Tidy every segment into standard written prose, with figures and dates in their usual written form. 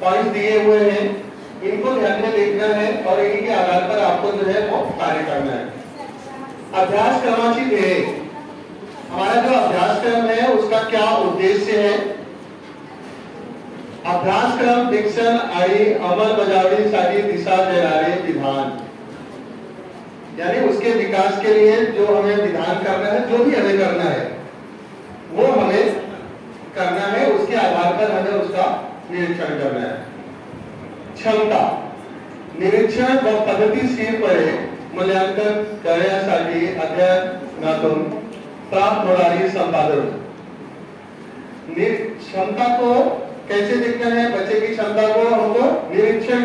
Points दिए हुए हैं, इनको ध्यान में देखना है और इन्हीं के आधार पर आपको जो है वो कार्य करना है। अभ्यासक्रमाची ध्येय, हमारा जो अभ्यासक्रम है उसका क्या उद्देश्य है? अभ्यासक्रम विकसन आणि अंमलबजावणीसाठी दिशा देणारे विधान, यानी उसके विकास के लिए जो हमें विधान करना है, जो भी हमें करना है वो हमें करना है, उसके आधार पर हमें उसका निरीक्षण करना है। क्षमता, निरीक्षण व पद्धतशीरपणे मूल्यांकन करण्यासाठी अध्ययनातून प्राप्त होणारी संपादन। क्षमता को कैसे देखना है? बच्चे की क्षमता को हमको निरीक्षण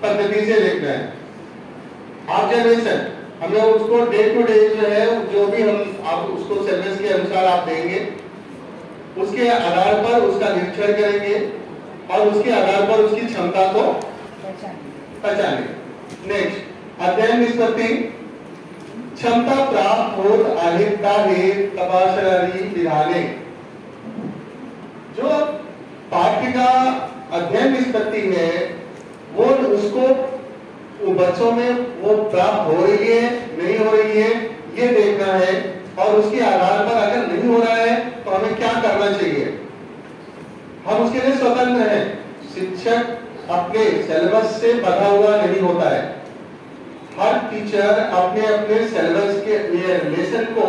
पद्धति से देखना है। ऑब्जर्वेशन, हमें उसको डे टू डे जो है, जो भी हम आप उसको सिलेबस के अनुसार आप देंगे, उसके आधार पर उसका निरीक्षण करेंगे और उसके आधार पर उसकी क्षमता को पहचानेंगे। नेक्स्ट, अध्ययन निष्पत्ति, क्षमता प्राप्त होत आहे का हे तपासणारी विधाने। जो पाठ्य का अध्ययन निष्पत्ति है वो उसको बच्चों में वो प्राप्त हो रही है नहीं हो रही है ये देखना है, और उसके आधार पर अगर नहीं हो रहा है तो हमें क्या करना चाहिए। हम उसके लिए स्वतंत्र हैं, शिक्षक अपने सिलेबस से बंधा हुआ नहीं होता है। हर टीचर अपने अपने सिलेबस के लेसन को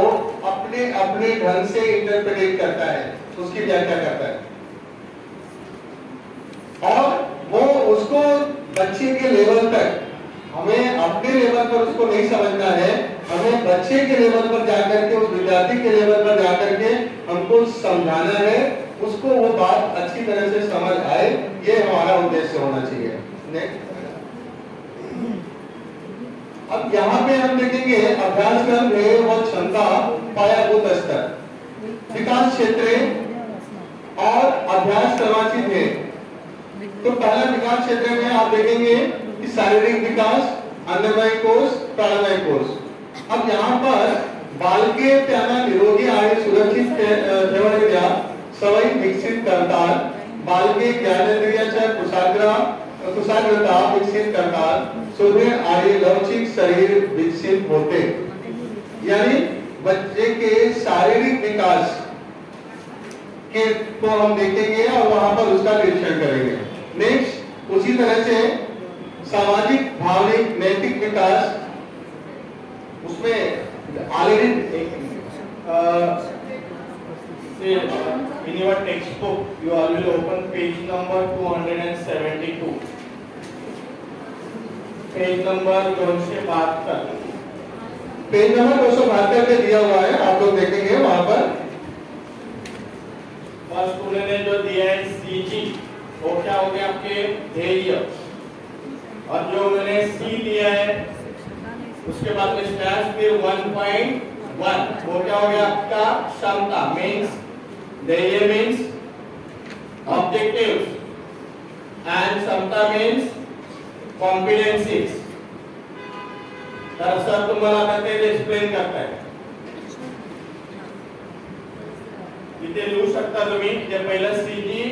अपने अपने ढंग से इंटरप्रेट करता है, उसकी व्याख्या करता है, और वो उसको बच्चे के लेवल तक, हमें अपने लेवल पर उसको नहीं समझना है, हमें बच्चे के लेवल पर जाकर के, उस विद्यार्थी के लेवल पर जाकर के हमको समझाना है, उसको वो बात अच्छी तरह से समझ आए, ये हमारा उद्देश्य होना चाहिए। नेक्स्ट, अब यहाँ पे हम देखेंगे अभ्यासक्रम है वो क्षमता पायाभूत स्तर, विकास क्षेत्र और अभ्यासक्रमाची ध्येय। तो पहला विकास क्षेत्र में आप देखेंगे कि शारीरिक विकास, अन्नमय कोश, प्राणमय कोश। अब यहाँ पर बालके त्यांना निरोगी आणि सुरक्षित ठेवण्याच्या सवयी विकसित करतात, बालके ज्ञानेंद्रियाच्या कुशाग्रता विकसित करतात, सुदृढ़ आणि लवचिक शरीर विकसित होते। यानी बच्चे के शारीरिक विकास के को हम देखेंगे और वहां पर उसका निरीक्षण करेंगे। नेक्स्ट, उसी तरह से सामाजिक, भावनिक, नैतिक विकास, उसमें already in your textbook you always open page number 272, page number 272, page number 272 पे दिया हुआ है, आप लोग देखेंगे वहां पर। फर्स्ट उन्होंने जो दिया है सीजी, वो क्या हो गया आपके ध्येय, और जो उन्होंने सी दिया है उसके बाद में स्लैश फिर 1.1, वो क्या हो गया आपका क्षमता, मींस ध्येय मींस ऑब्जेक्टिव्स एंड क्षमता मींस कॉम्पिटेंसीज। तर सर तुम्हाला आता ते एक्सप्लेन करताय, इथे लिहू शकता तुम्ही, जे पहिलं सीजी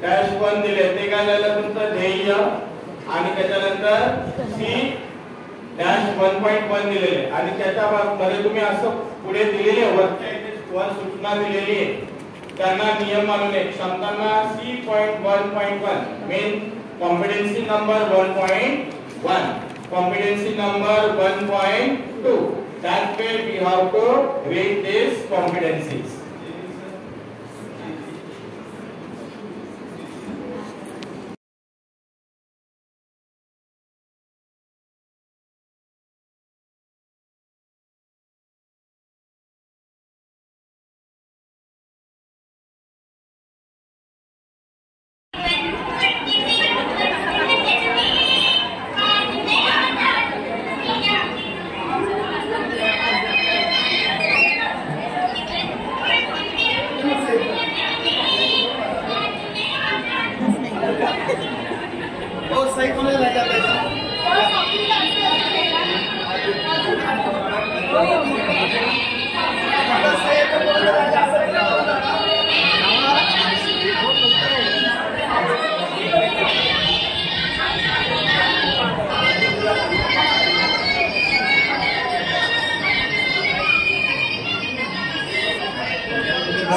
डॅश 1 दिले ते काय झालं तुमचं ध्येय, आणि त्याच्यानंतर सी डॅश 1.1 दिलेले, आणि त्याच्या मध्ये तुम्ही असं पुढे दिलेले वरच्या इथे सूचना दिलेली आहे, त्यांना नियम मानून एक क्षमतांना C.1.1 main competency number 1.1, competency number 1.2, that way we have to rate these competencies.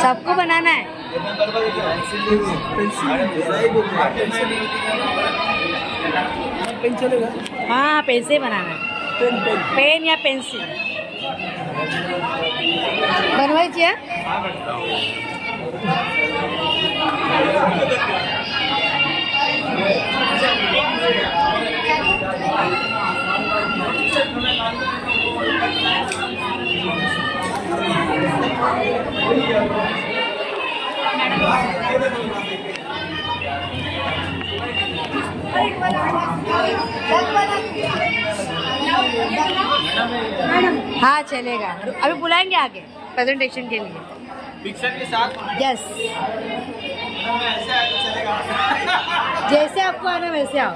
सबको बनाना है। पेन चलेगा? हाँ, पेन से बनाना है। पेन या पेंसिल बनवायची आहे। हाँ चलेगा, अभी बुलाएंगे आगे प्रेजेंटेशन के लिए। पिक्चर के साथ? यस, ऐसे आगे चलेगा। जैसे आपको आना वैसे आओ।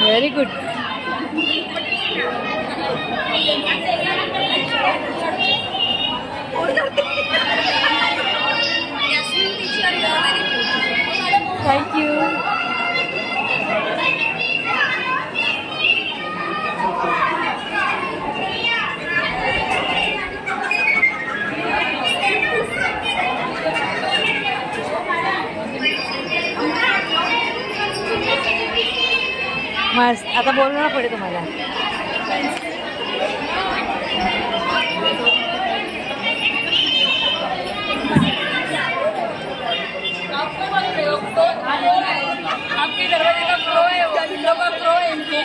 Very good. Thank you. मस्त, आता बोलना पड़े तुम्हाला। आपके दरवाजे का क्रो है, विंडो का क्रो है इनके।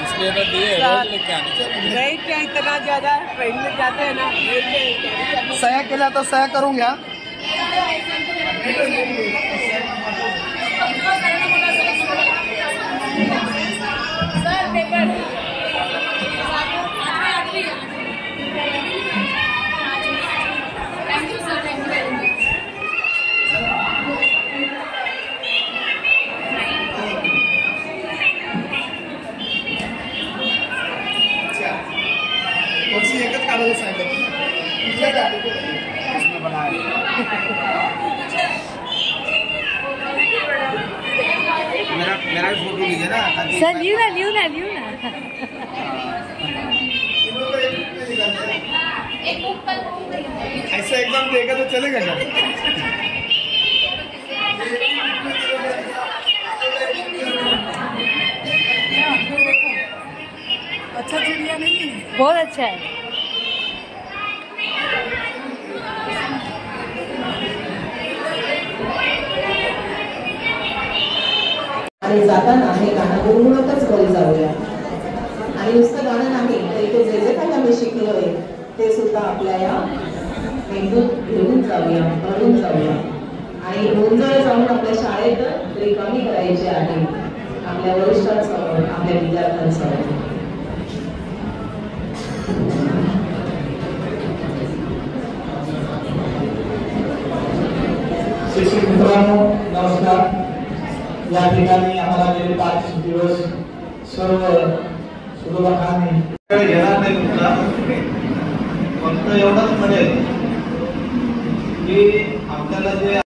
इसलिए तो दिए रोज लेके आने। रेट क्या इतना ज्यादा है, ट्रेन में जाते हैं ना। सया केला तो सया करूँगा। Sir paper thank you sir, thank you very much. कुर्सी एकच काढायला सांगितलं। उसमें बनाया। मेरा भी फोटो लीजिए ना। सर लियो ना। ऐसा एग्जाम देगा तो चलेगा क्या? अच्छा चिड़िया नहीं है, बहुत अच्छा है। आणि जाताना हे गाणं गुणगुणतच घरी जाऊया आणि नुसतं गाणं नाही तर इथे जे जे काही आम्ही शिकलोय ते सुद्धा आपल्या या मेंदूत घेऊन जाऊया, भरून जाऊया आणि मुंजळ जाऊन आपल्या शाळेत रिकामी करायची आहे आपल्या वरिष्ठांसमोर, आपल्या विद्यार्थ्यांसमोर। शिक्षक मित्रांनो नमस्कार। या ठिकाणी आम्हाला गेले 5 दिवस सर्व सुलभाखाने घेणार नाही तुमचा, फक्त एवढंच म्हणेल की आपल्याला जे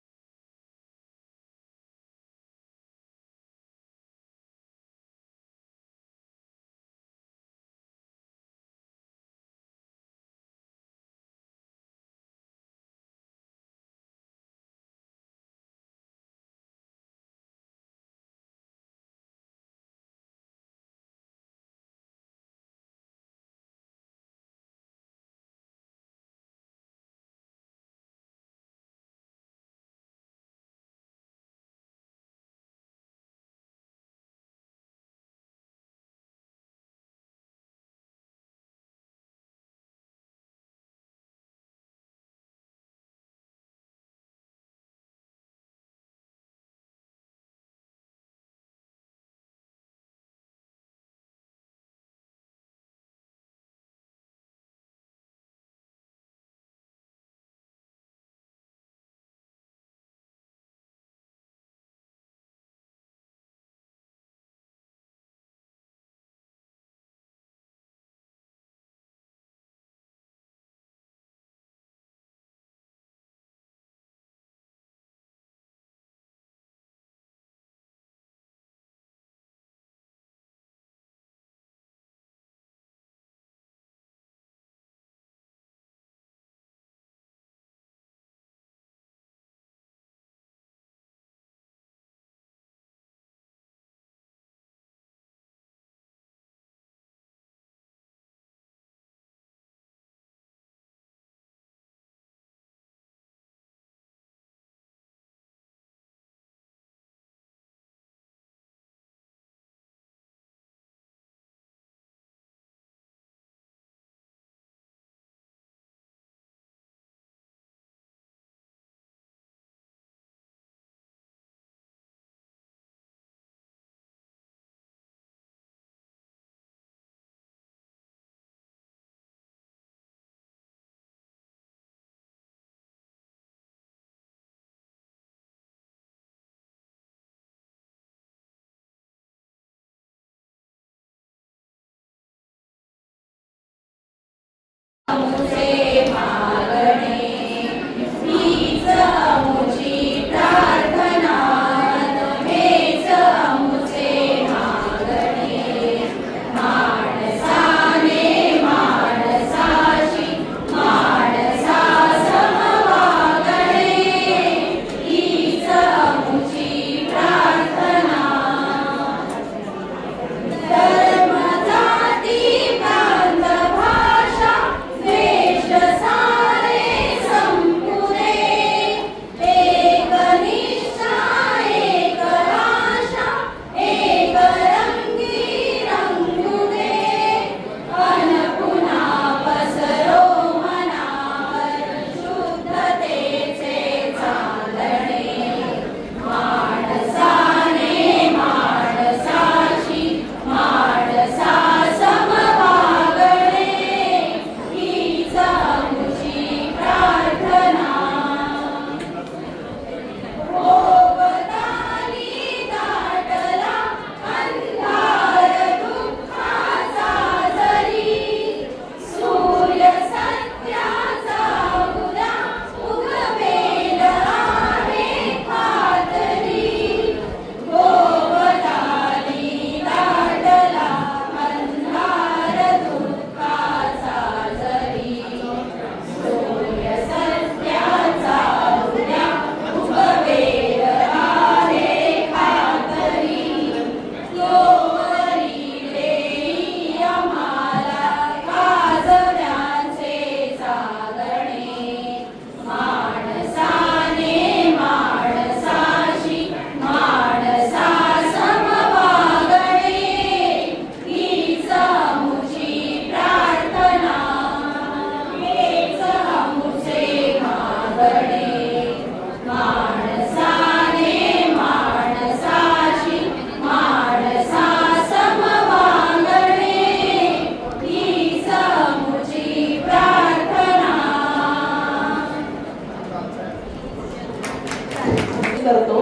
करतो,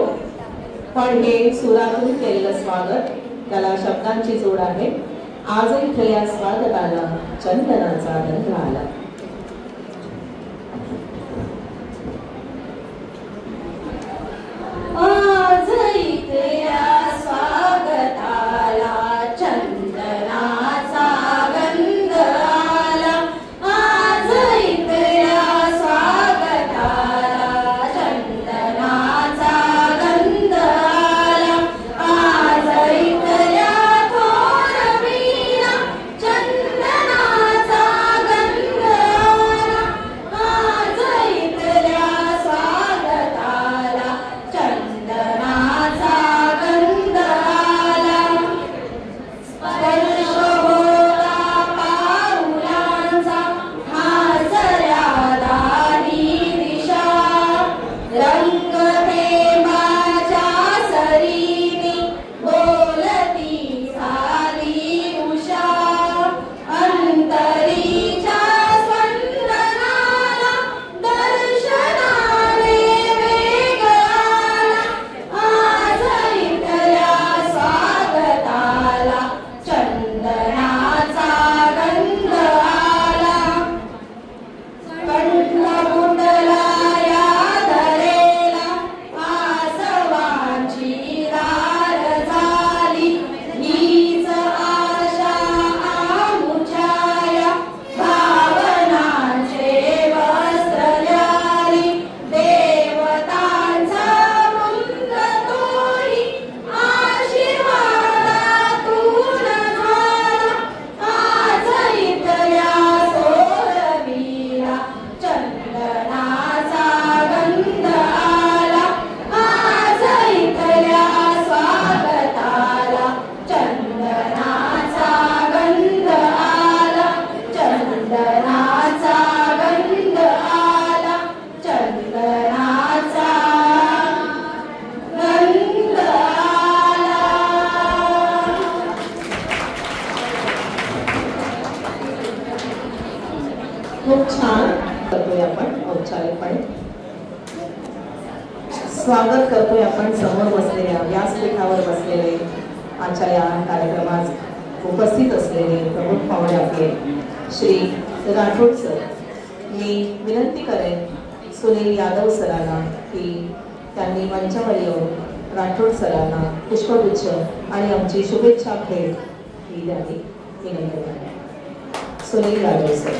पण हे सुरातून केलेलं स्वागत त्याला शब्दांची जोड आहे. आजही इथल्या स्वागताला चंदनाचा गंध आला. आज इथल्या स्वागताला चंदनाचा गंध आला. आज इथल्या स्वागताला चंदनाचा गंध आला. आज इथल्या थोरवीला चंदनाचा गंध आला. आज इथल्या स्वागताला चंदनाचा गंध आला. स्पर्श होता पाऊलांचा हासऱ्या दारी दिशा. रंग थेंबाच्या सरीनी बोलती झाली उषा. अंतरीच्या स्पंदनाला दर्शनाने वेग आला. आज इथल्या स्वागताला चंदनाचा गंध आला. कंठ फुटला या धरेला आसवांची दार झाली. हीच आशा आमुच्या भावनांचे वस्त्र न्यारी. देवतांचा वृंद तोही आशीर्वादातून झाला. आज इथल्या सोरवीला चंदनाचा गंध आला. आज इथल्या स्वागताला चंदनाचा गंध आला. चंदनाचा गंध आला. चंदनाचा गंध आला. खूप छान करतोय आपण औपचारिकपणे. स्वागत करतोय आपण समोर बसलेल्या व्यासपीठावर बसलेले आजच्या या कार्यक्रमात उपस्थित असलेले प्रमुख पाहुणे आपले श्री राठोड सर, मी विनंती करेन सुनील यादव सरांना की त्यांनी मंचावर येऊन राठोड सरांना पुष्पगुच्छ आणि आमची शुभेच्छा भेट ही द्यावी विनंती करेन. सुनील यादव सर.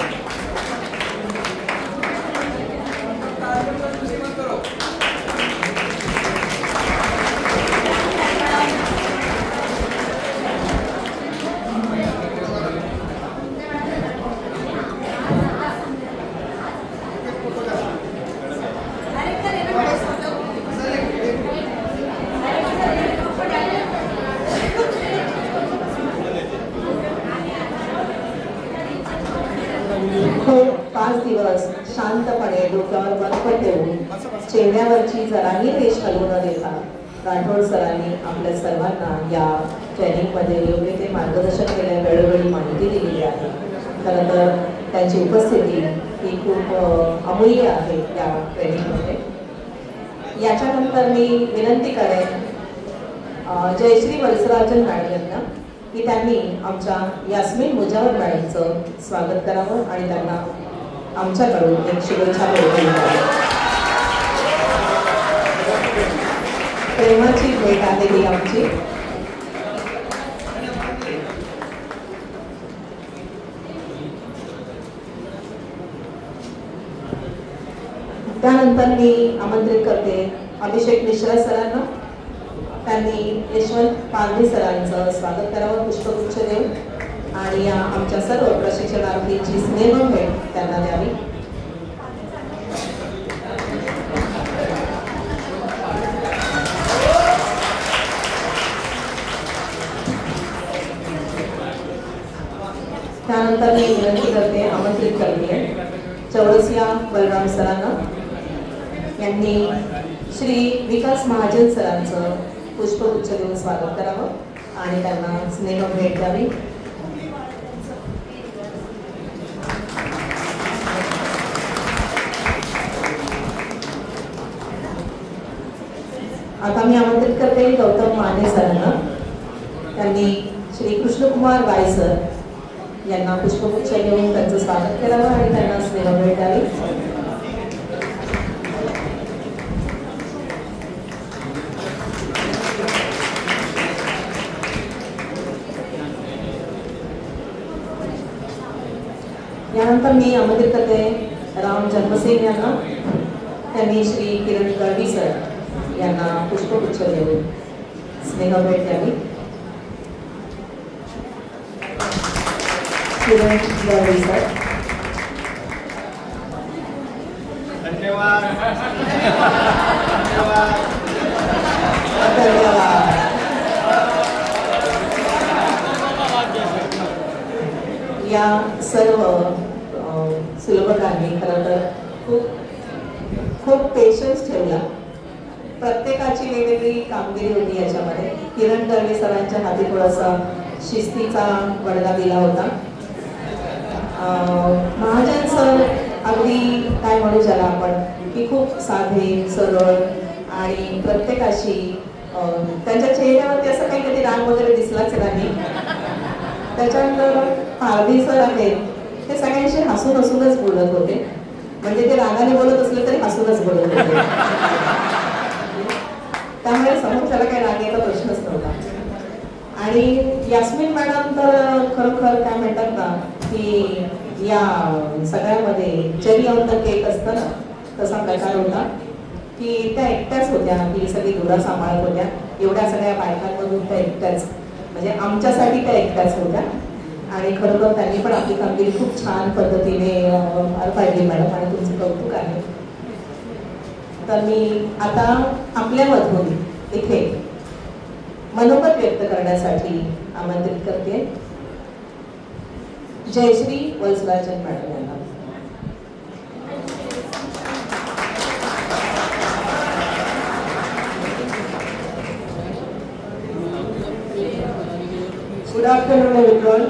शांतपणे डोक्यावर बर्फ ठेवून चेहऱ्यावरची जराही रेष हलवू न देता राठोड सरांनी आपल्या सर्वांना या ट्रेनिंगमध्ये योग्य ते मार्गदर्शन केल्या, वेळोवेळी माहिती दिलेली आहे. खरं तर त्यांची उपस्थिती ही खूप अमूल्य आहे या ट्रेनिंगमध्ये. याच्यानंतर मी विनंती करेन जयश्री वत्सराजन मॅडम यांना की त्यांनी आमच्या यास्मिन मुजावर मॅडमचं स्वागत करावं आणि त्यांना आमच्याकडून एक शुभेच्छा भेट. प्रेमाची भेट आहे ही आमची. त्यानंतर मी आमंत्रित करते अभिषेक मिश्रा सरांना. त्यांनी यशवंत पारधी सरांचं स्वागत करावं पुष्पगुच्छ देऊन आणि आमच्या सर्व प्रशिक्षणार्थींची स्नेह भेट त्यांना द्यावी. त्यानंतर मी विनंती करते, आमंत्रित करते चौरसिया बलराम सरांना. यांनी श्री विकास महाजन सरांचं पुष्पगुच्छ देऊन स्वागत करावं आणि त्यांना स्नेह भेट द्यावी. आता मी आमंत्रित करते गौतम माने सरांना. त्यांनी श्री कृष्णकुमार बाई सर यांना पुष्पगुच्छ देऊन त्यांचं स्वागत करावं आणि त्यांना स्नेह भेट द्यावी. यानंतर मी आमंत्रित करते राम जन्मसिंग यांना. त्यांनी श्री किरण गळवी सर यांना पुष्पगुच्छ देऊन स्नेह भेट द्यावी. किरण गळवी सर. धन्यवाद. या सर्व सुलभकांनी खरं तर खूप पेशन्स ठेवला. प्रत्येकाची वेगवेगळी कामगिरी होती याच्यामध्ये. किरण गळवे सरांच्या हाती थोडासा शिस्तीचा बडगा दिला होता. महाजन सर अगदी काय म्हणू ज्याला आपण की खूप साधे सरळ आणि प्रत्येकाशी त्यांच्या चेहऱ्यावरती असं काही कधी राग वगैरे दिसलाच नाही. त्याच्यानंतर पारधी सर आहेत ते सगळ्यांशी हसून हसूनच बोलत होते. म्हणजे ते रागाने बोलत असले तरी हसूनच बोलत होते. त्यामुळे समोरच्याला काही राग यायचा प्रश्नच नव्हता. आणि यास्मिन मॅडम तर खरोखर काय म्हणतात ना की या सगळ्यामध्ये चेरी ऑन द केक असतं ना तसा प्रकार होता की त्या एकट्याच होत्या की सगळी धुरा सांभाळत होत्या. एवढ्या सगळ्या बायकांमधून त्या एकट्याच म्हणजे आमच्यासाठी त्या एकट्याच होत्या. आणि खरोखर त्यांनी पण आपली कामगिरी खूप छान पद्धतीने पार पाडली मॅडम आणि तुमचं कौतुक आहे. तर मी आता आपल्यामधून इथे मनोगत व्यक्त करण्यासाठी आमंत्रित करते जयश्री वत्सराजन मॅडम यांना. Good afternoon, everyone.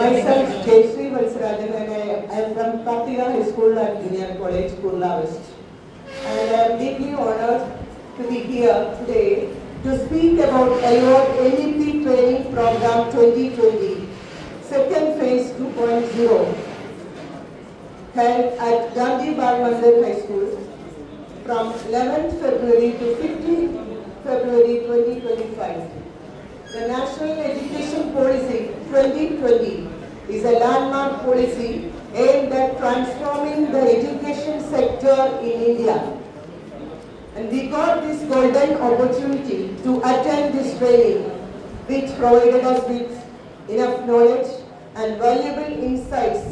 Myself, Jayashree Valsarajan, and I am from Kartika High School and Junior College, Kurla West. And I am deeply honored to be here today to speak about LWOT NEP Training Program 2020, second phase 2.0, held at Gandhi Bal Mandir High School from 11th February to 15th February 2025. The National Education Policy 2020 is a landmark policy aimed at transforming the education sector in India. And we got this golden opportunity to attend this training, which provided us with enough knowledge and valuable insights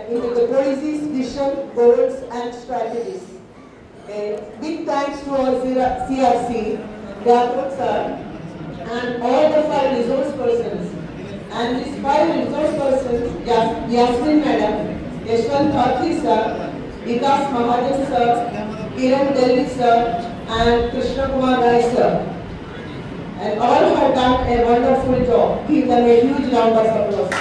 into the policy's vision, goals and strategies. Big thanks to our CRC, Gaurav sir, and all the 5 resource persons. And these 5 resource persons, Yasmin Madam, Yashwant Thakur sir, Vikas Mahajan sir, Kiran Delhi sir, and Krishna Kumar Rai sir. And all have done a wonderful job. Give them a huge round of applause.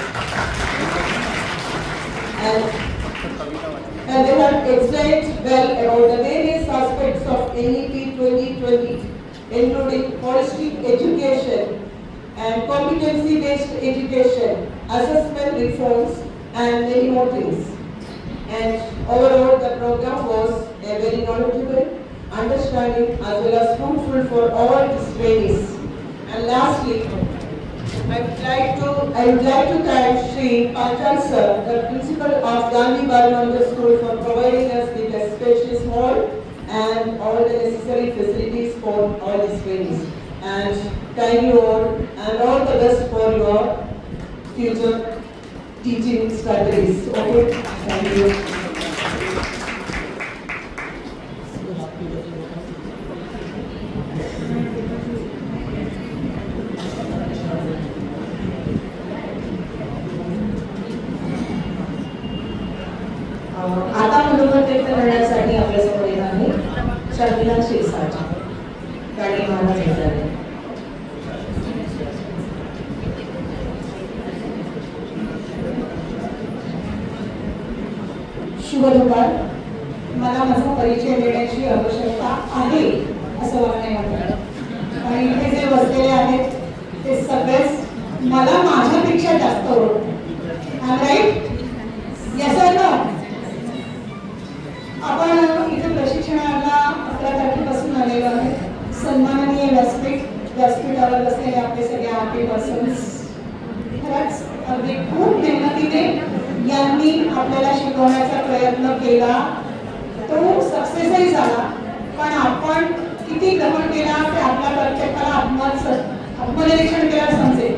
And they have explained well about the various aspects of NEP 2020, including holistic education and competency-based education, assessment reforms, and many more things. And overall, the program was a very knowledgeable, understanding, as well as fruitful for all these trainees. And lastly, I would like to thank Sri Panchal sir, the principal of Gandhi Bal Mandir School, for providing us with a spacious hall and all the necessary facilities for all these trainees. And thank you all, and all the best for your future teaching strategies. Okay, thank you. आता मनोगत करण्यासाठी आपल्यासमोर येत आहे शर्मिला शिरसाट, गाडी महाराज विद्यालय. शुभ दुपार. मला माझा परिचय देण्याची आवश्यकता आहे असं मला नाही वाटत, आणि इथे जे बसलेले आहेत ते सगळेच मला माझ्यापेक्षा जास्त ओळखतात. राईट? Yes or no? आपण इथे प्रशिक्षणाला 11 तारखेपासून आलेलो आहे. सन्माननीय व्यासपीठावर बसलेले आपले सगळे आरपी पर्सन्स, खरंच अगदी खूप मेहनतीने यांनी आपल्याला शिकवण्याचा प्रयत्न केला. तो सक्सेसही झाला, पण आपण किती ग्रहण केला ते आपल्या प्रत्येकाला आत्मनिरीक्षण केलं समजेल.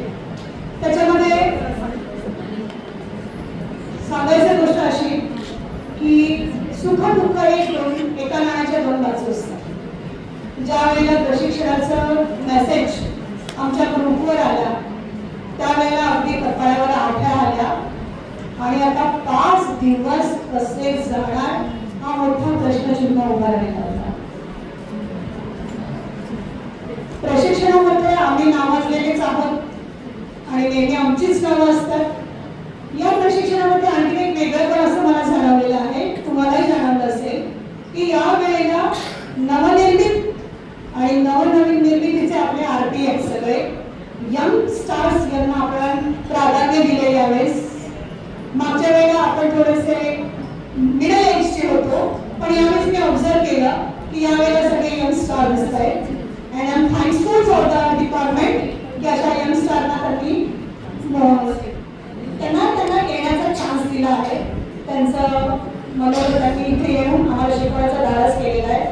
त्याच्यामध्ये सांगायची गोष्ट अशी की सुख दुःख एका नाण्याच्या 2 बाजू असतात. ज्या वेळेला प्रशिक्षणाचं मेसेज आमच्या ग्रुपवर आला त्यावेळेला अगदी कपाळावर आठ्या आल्या, आणि आता 5 दिवस कसे जाणार हा मोठा प्रश्नचिन्ह उभा राहिला होता. प्रशिक्षणामध्ये आम्ही नावाजलेलेच आहोत आणि नेहमी आमचीच नावं असतात. या प्रशिक्षणामध्ये आणखी एक वेगळंपण असं मला जाणवलेलं आहे, तुम्हालाही जाणवलं असेल की या वेळेला नवनिर्मित आणि नवनवीन निर्मितीचे आपले आरपी आहेत सगळे यंग स्टार्स, यांना आपण प्राधान्य दिले यावेळेस. मागच्या वेळेला आपण थोडेसे मिडल एजचे होतो, पण यावेळेस मी ऑब्झर्व केलं की यावेळेला सगळे यंग स्टार दिसत आहेत. And I am thankful for the department की अशा यंग स्टारना त्यांना येण्याचा चान्स दिला आहे. त्यांचं मनोरथ त्यांनी इथे येऊन आम्हाला शिकवण्याचा धाडस केलेला आहे.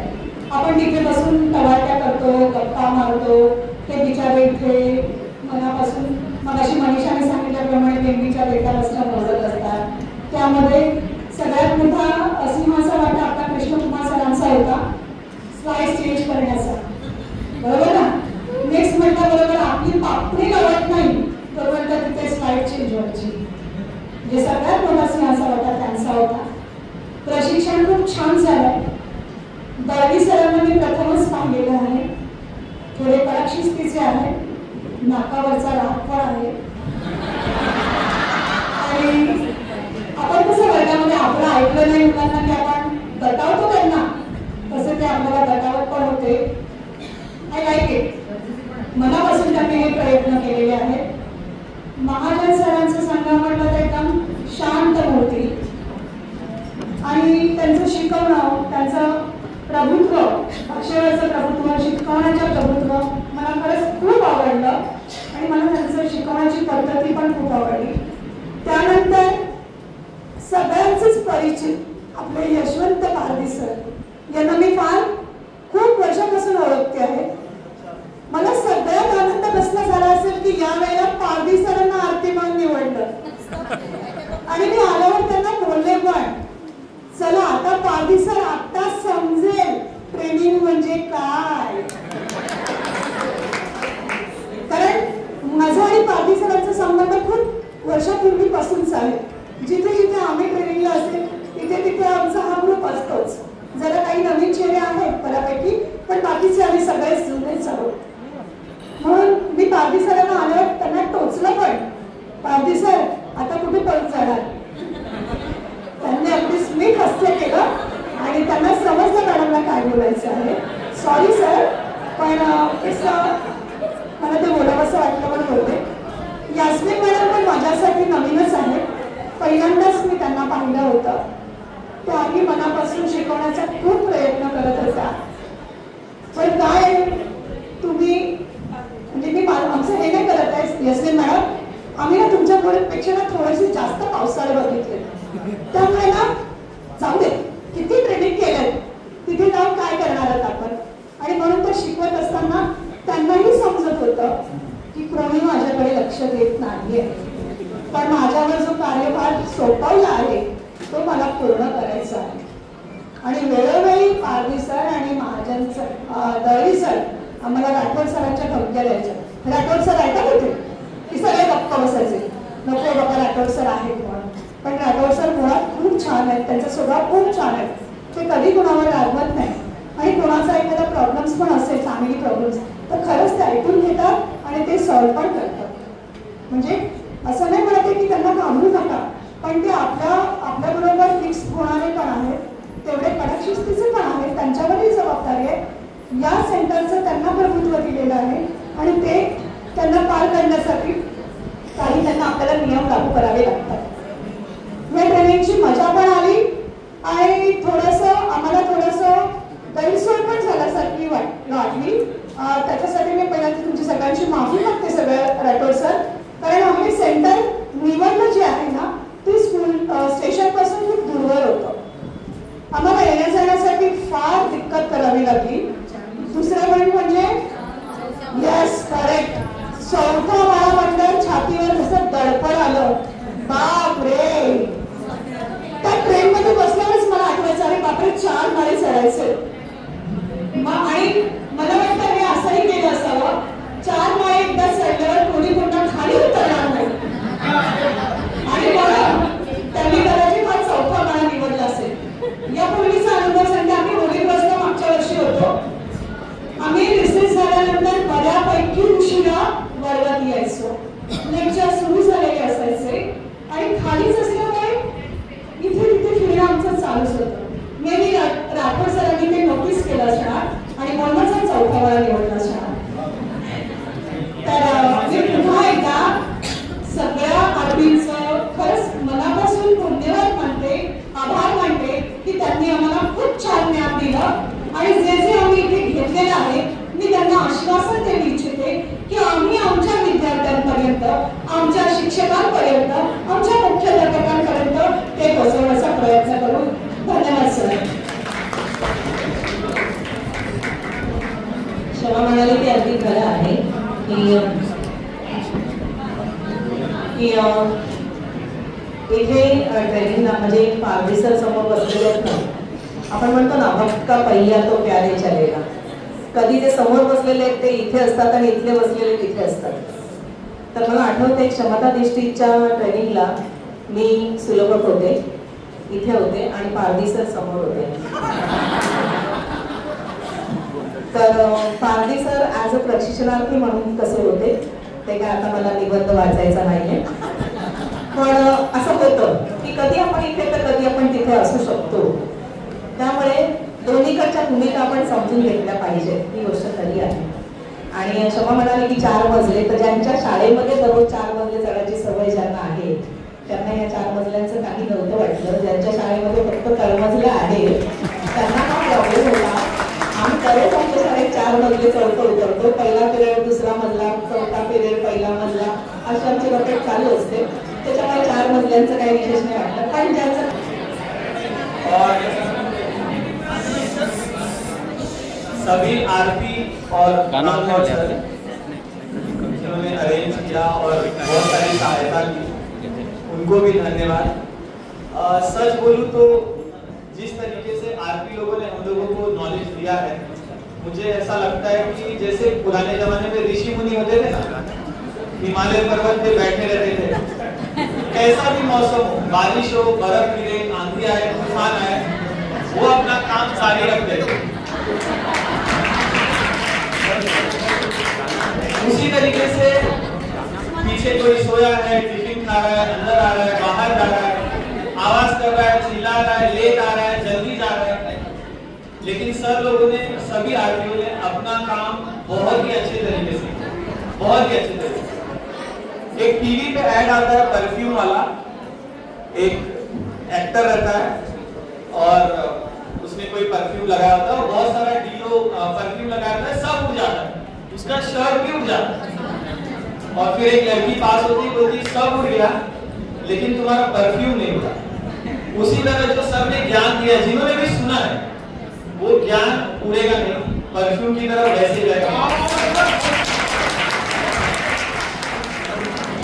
आपण तिथे बसून टवाट्या करतो, गप्पा मारतो, ते बिचारे इथे मनापासून मगाशी मनीषाने सांगितल्याप्रमाणे बेंबीच्या बेटा बसल्या मोजत असतात. त्यामध्ये सगळ्यात मोठा सिंहाचा वाटा आपला कृष्णकुमार सरांचा होता, स्लाइड चेंज करण्याचा. बरोबर ना? नेक्स्ट म्हटल्याबरोबर आपली पापणी गवत नाही तोपर्यंत तिथे स्लाइड चेंज व्हायची. जे सगळ्यात मोठा सिंहाचा वाटा त्यांचा होता. प्रशिक्षण खूप छान झालंय. दळवी सरांना मी प्रथमच पाहिलेलं आहे. थोडे कडक शिस्तीचे आहे, नाकावरचा रागफळ आहे. आणि आपण कसं वर्गामध्ये आपलं ऐकलं नाही मुलांना की आपण दटावतो त्यांना, तसे ते आपल्याला दटावत पण होते. I like it. मनापासून त्यांनी हे प्रयत्न केले आहेत। महाजन सरांचं सांगा म्हटलं तर एकदम शांत मूर्ती आणि त्यांचं शिकवणं, त्यांचं प्रभुत्व, भाषेवरचं प्रभुत्व, शिकवण्याचं प्रभुत्व मला खरंच खूप आवडलं आणि मला त्यांचं शिकवण्याची पद्धती पण खूप आवडली। त्यानंतर सगळ्यांचेच परिचित आपले यशवंत पारधी सर यांना मी फार खूप वर्षापासून ओळखते आहे। मला सगळ्यात आनंद कसला झाला असेल की यावेळेला पारधी सरांना आरती म्हणून निवडलं आणि मी आल्यावर त्यांना बोलले पण चला आता पारधी सर आता समजेल ट्रेनिंग म्हणजे काय, कारण माझा आणि पारधी सरांचा संबंध खूप वर्षापूर्वीपासूनच आहे। जिथे जिथे आम्ही ट्रेनिंगला असेल तिथे तिथे आमचा हा ग्रुप असतोच। जरा काही नवीन चेहरे आहेत बऱ्यापैकी, पण बाकीचे आम्ही सगळेच जुनेच आहोत। म्हणून मी पारधी सरांना आल्यावर त्यांना टोचलं पण, पारधी सर आता कुठे पळून जाणार। त्यांनी अगदी स्मित हास्य केलं आणि त्यांना समजलं मॅडमला काय बोलायचं आहे। सॉरी सर, पण मला ते बोलावंसं वाटलं पण बोलते। यास्मिन मॅडम पण माझ्यासाठी नवीनच आहे, पहिल्यांदाच मी त्यांना पाहिलं होतं। त्याआधी मनापासून शिकवण्याचा खूप प्रयत्न करत होता, पण काय तुम्ही म्हणजे मी आमचं हे नाही करत आहे यास्मिन मॅडम, आम्ही ना तुमच्या पेक्षा ना थोडेसे जास्त पावसाळे बघितले, त्यामुळे ना जाऊ दे, किती ट्रेनिंग केलंय तिथे जाऊन काय करणार आहात आपण। आणि म्हणून तर शिकवत असताना त्यांनाही समजत होतं की कोणी माझ्याकडे लक्ष देत नाहीये, पण माझ्यावर जो कार्यभार सोपवला आहे तो मला पूर्ण करायचा आहे। आणि वेळोवेळी पारधी सर आणि महाजन सर, दळवी सर आम्हाला राठोड सरांच्या धमक्या द्यायच्या, राठोड सर ऐकत होते की सगळे गप्पा बसायचे, नको बाबा राठोड सर आहेत म्हणून। पण राठोड सर मुळात खूप छान आहेत, त्यांचा स्वभाव खूप छान आहे, ते कधी कुणावर रागवत नाही आणि कोणाचा एखादा प्रॉब्लेम्स पण असेल, फॅमिली प्रॉब्लेम्स, तर खरंच ते ऐकून घेतात आणि ते सॉल्व्ह पण करतात। म्हणजे असं नाही म्हणते की त्यांना घाबरू नका, पण ते आपल्याबरोबर फिक्स होणारे पण आहेत, तेवढे कडक शिस्तीचे पण आहेत, त्यांच्यावरही जबाबदारी आहे। या सेंटरचं त्यांना प्रभुत्व दिलेलं आहे आणि ते त्यांना पार करण्यासाठी काही त्यांना आपल्याला नियम लागू करावे लागतात। या ट्रेनिंगची मजा पण आली आणि आम्हाला थोडंसं गैरसोय पण झाल्यासारखी वाटली। त्याच्यासाठी मी पहिल्यांदा तुमची सगळ्यांची माफी मागते सगळ्या राठोड सर, कारण आम्ही सेंटर निवडलं जे आहे ना ते स्टेशन पासून खूप दूरवर होतं, आम्हाला येण्या जाण्यासाठी फार दिक्कत करावी लागली। दुसरं म्हणजे येस करेक्ट, चौथा माळा म्हटलं छातीवर जसं दडपण आलं, बाप रे। त्या ट्रेन मध्ये बसल्यावरच मला आठवायचं अरे बापरे 4 माळे चढायचे, आणि मला वाटतं हे असंही केलं असावं, 4 माळे एकदा चढल्यावर कोणी पुन्हा खाली उतरणार नाही आणि म्हणून त्यांनी कदाचित हा चौथा माळा निवडला असेल। यापूर्वीचा अनुभव सांगते, आम्ही होळी बसला मागच्या वर्षी होतो, आम्ही रिसेस झाल्यानंतर बऱ्यापैकी उशिरा वर्गात यायचो, लेक्चर सुरू झालेले असायचे आणि खालीच असल्यामुळे इथे तिथे फिरणं आमचं चालूच होतं। मी राठोड सरांनी ते नोटीस केलं असणार आणि म्हणूनच हा चौथा माळा निवडला असणार। तर मी पुन्हा एकदा सगळ्या आरबींचं खरंच मनापासून धन्यवाद मानते, आभार मानते की त्यांनी आम्हाला खूप छान ज्ञान दिलं आणि जे जे आम्ही इथे घेतलेलं आहे मी त्यांना आश्वासन देऊ इच्छिते की आम्ही आमच्या विद्यार्थ्यांपर्यंत, आमच्या शिक्षकांपर्यंत, आमच्या मुख्याध्यापकांपर्यंत ते पोहोचवण्याचा प्रयत्न करू। धन्यवाद सर। क्षमा म्हणाले ते अगदी खरं आहे की इथे ट्रेनिंगला म्हणजे पारधी सर समोर बसलेले आहेत ना, आपण म्हणतो ना भक्का पहिया तो प्यारे चलेगा, कधी ते समोर बसलेले आहेत ते इथे असतात आणि इथले बसलेले तिथे असतात। तर मला आठवते क्षमता दृष्टीच्या ट्रेनिंगला मी सुलभक होते, इथे होते आणि पारधी सर समोर होते। तर पारधी सर ॲज अ प्रशिक्षणार्थी म्हणून कसे होते ते काय आता मला निबंध वाचायचा नाहीये, पण असं होतं की कधी आपण इथे तर कधी आपण तिथे असू शकतो, त्यामुळे दोन्हीकडच्या भूमिका आपण समजून घेतल्या पाहिजे, ही गोष्ट खरी आहे। आणि शमा म्हणाले की 4 मजले, तर ज्यांच्या शाळेमध्ये दररोज 4 मजले चढायची सवय ज्यांना आहे त्यांना या 4 मजल्यांचं काही नव्हतं वाटलं. ज्यांच्या शाळेमध्ये फक्त तळमजले आहे त्यांना हा प्रॉब्लेम होता. आम्ही दररोज आमच्या शाळेत 4 मजले चढतो उतरतो. पहिला पिरियड, दुसरा मजला, चौथा पिरियड, पहिला मजला अशी आमची रकेट चालू असते. त्याच्यामुळे 4 मजल्यांचं काही विशेष नाही वाटलं. पण ज्यांचं सभी आरती और जिन्होंने अरेंज किया और बहुत सारी सहायता की, उनको भी धन्यवाद। सच बोलूं तो जिस तरीके से आरती लोगों ने हम लोगों को नॉलेज दिया है, मुझे ऐसा लगता है कि जैसे पुराने जमाने में ऋषि मुनि होते थे ना, हिमालय पर्वत पे बैठे रहते थे, कैसा भी मौसम हो, बारिश हो, बर्फ गिरे, आंधी आए, तूफान आए, वो अपना काम जारी रख देते। उसी तरीके से पीछे कोई सोया है, टिफिन खा रहा है, अंदर आ रहा है, बाहर जा रहा है, आवाज कर रहा है, चिल्ला रहा है, लेट आ रहा है, जल्दी जा रहा है, लेकिन सब लोगों ने, सभी आरतीयों ने अपना काम बहुत ही अच्छे तरीके से, बहुत ही अच्छे तरीके से। एक टीवी पे ऐड आता है परफ्यूम वाला, एक एक्टर रहता है और उसने कोई परफ्यूम लगाया होता है, बहुत सारा डीओ परफ्यूम लगाया होता है, सब उड़ जाता है, उसका शर्ट भी उड़ जाता है। और फिर एक लड़की पास होती, बोलती सब उड़ गया लेकिन तुम्हारा परफ्यूम नहीं उड़ा। उसी तरह जो सबने ज्ञान दिया, जिन्होंने भी सुना है, वो ज्ञान उड़ेगा नहीं, परफ्यूम की तरह वैसे रहेगा।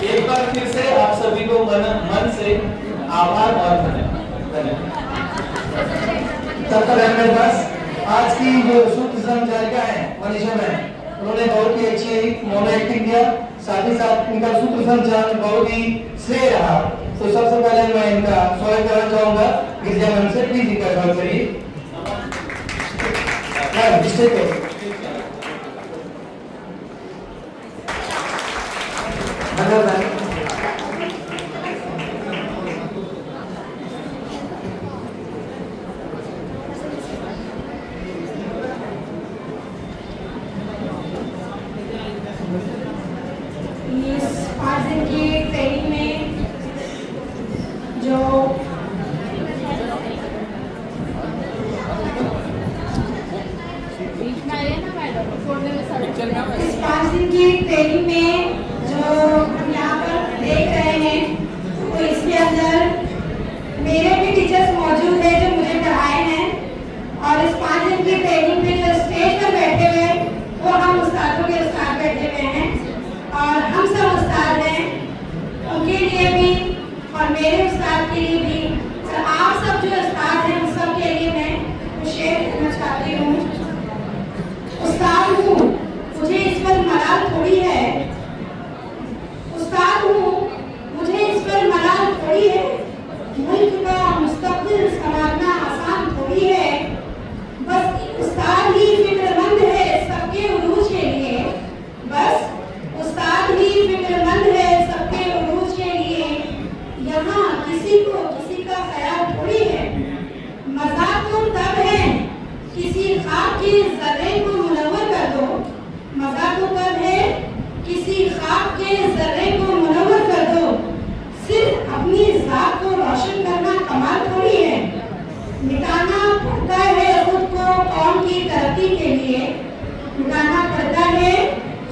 एक बार फिर से आप सभी को मन से आभार और धन्यवाद। तब तक मेरे पास आज की जो शुद्ध संचालिका है मनीषा मैम, उन्होंने बहुत ही अच्छी मोनो एक्टिंग किया, साथ ही साथ इनका सूत्र संचालन बहुत ही श्रेय रहा। तो सबसे पहले मैं इनका स्वागत करना चाहूंगा गिरजा मैम से, प्लीज इनका स्वागत करिए। धन्यवाद। इस 5 दिन की ट्रेनिंग में जो हम यहाँ पर देख रहे हैं, तो इसके अंदर मेरे भी टीचर्स मौजूद हैं जो मुझे पढ़ाए हैं, और इस 5 दिन की ट्रेनिंग में जो स्टेज पर बैठे हुए वो हम उस्तादों के उस्ताद बैठे हुए हैं, और हम सब उस्ताद हैं, उनके लिए भी और मेरे उस्ताद के लिए भी, और आप सब जो उस्ताद हैं उन सब के लिए मैं कुछ शेयर करना चाहती हूँ। उस्ताद हूँ, मुझे इस पर मलाल थोड़ी है, उस्ताद हूँ, मुझे इस पर मलाल थोड़ी है, मुल्क का मुस्तकबिल संवारना आसान थोड़ी है, बस उस्ताद ही फिक्रमंद है सबके उरूज के लिए, बस उस्ताद ही फिक्रमंद है सबके उरूज के लिए, यहाँ किसी को किसी का ख्याल थोड़ी है, मजाक तो तब है किसी खाब के जर्रे को मुनव्वर कर दो, मजाक तो तब है किसी खाब के जर्रे को मुनव्वर कर दो, सिर्फ अपनी जात को रोशन करना कमाल थोड़ी है, मिटाना पड़ता है खुद को कौम की तरक्की के लिए, मिटाना पड़ता है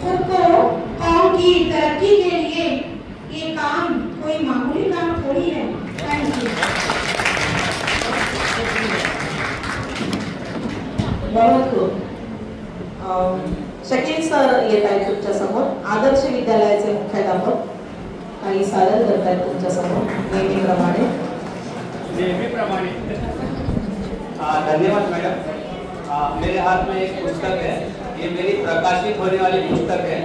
खुद को कौम की तरक्की के लिए, ये काम कोई मामूली काम थोड़ी है। Thank you. बहुत खूप। शकील सर येत आहेत तुमच्या समोर, आदर्श विद्यालयाचे मुख्याध्यापक आणि सादर करत आहेत तुमच्या समोर नेहमीप्रमाणे। धन्यवाद मैडम। मेरे हाथ में एक पुस्तक है, ये मेरी प्रकाशित होने वाली पुस्तक है,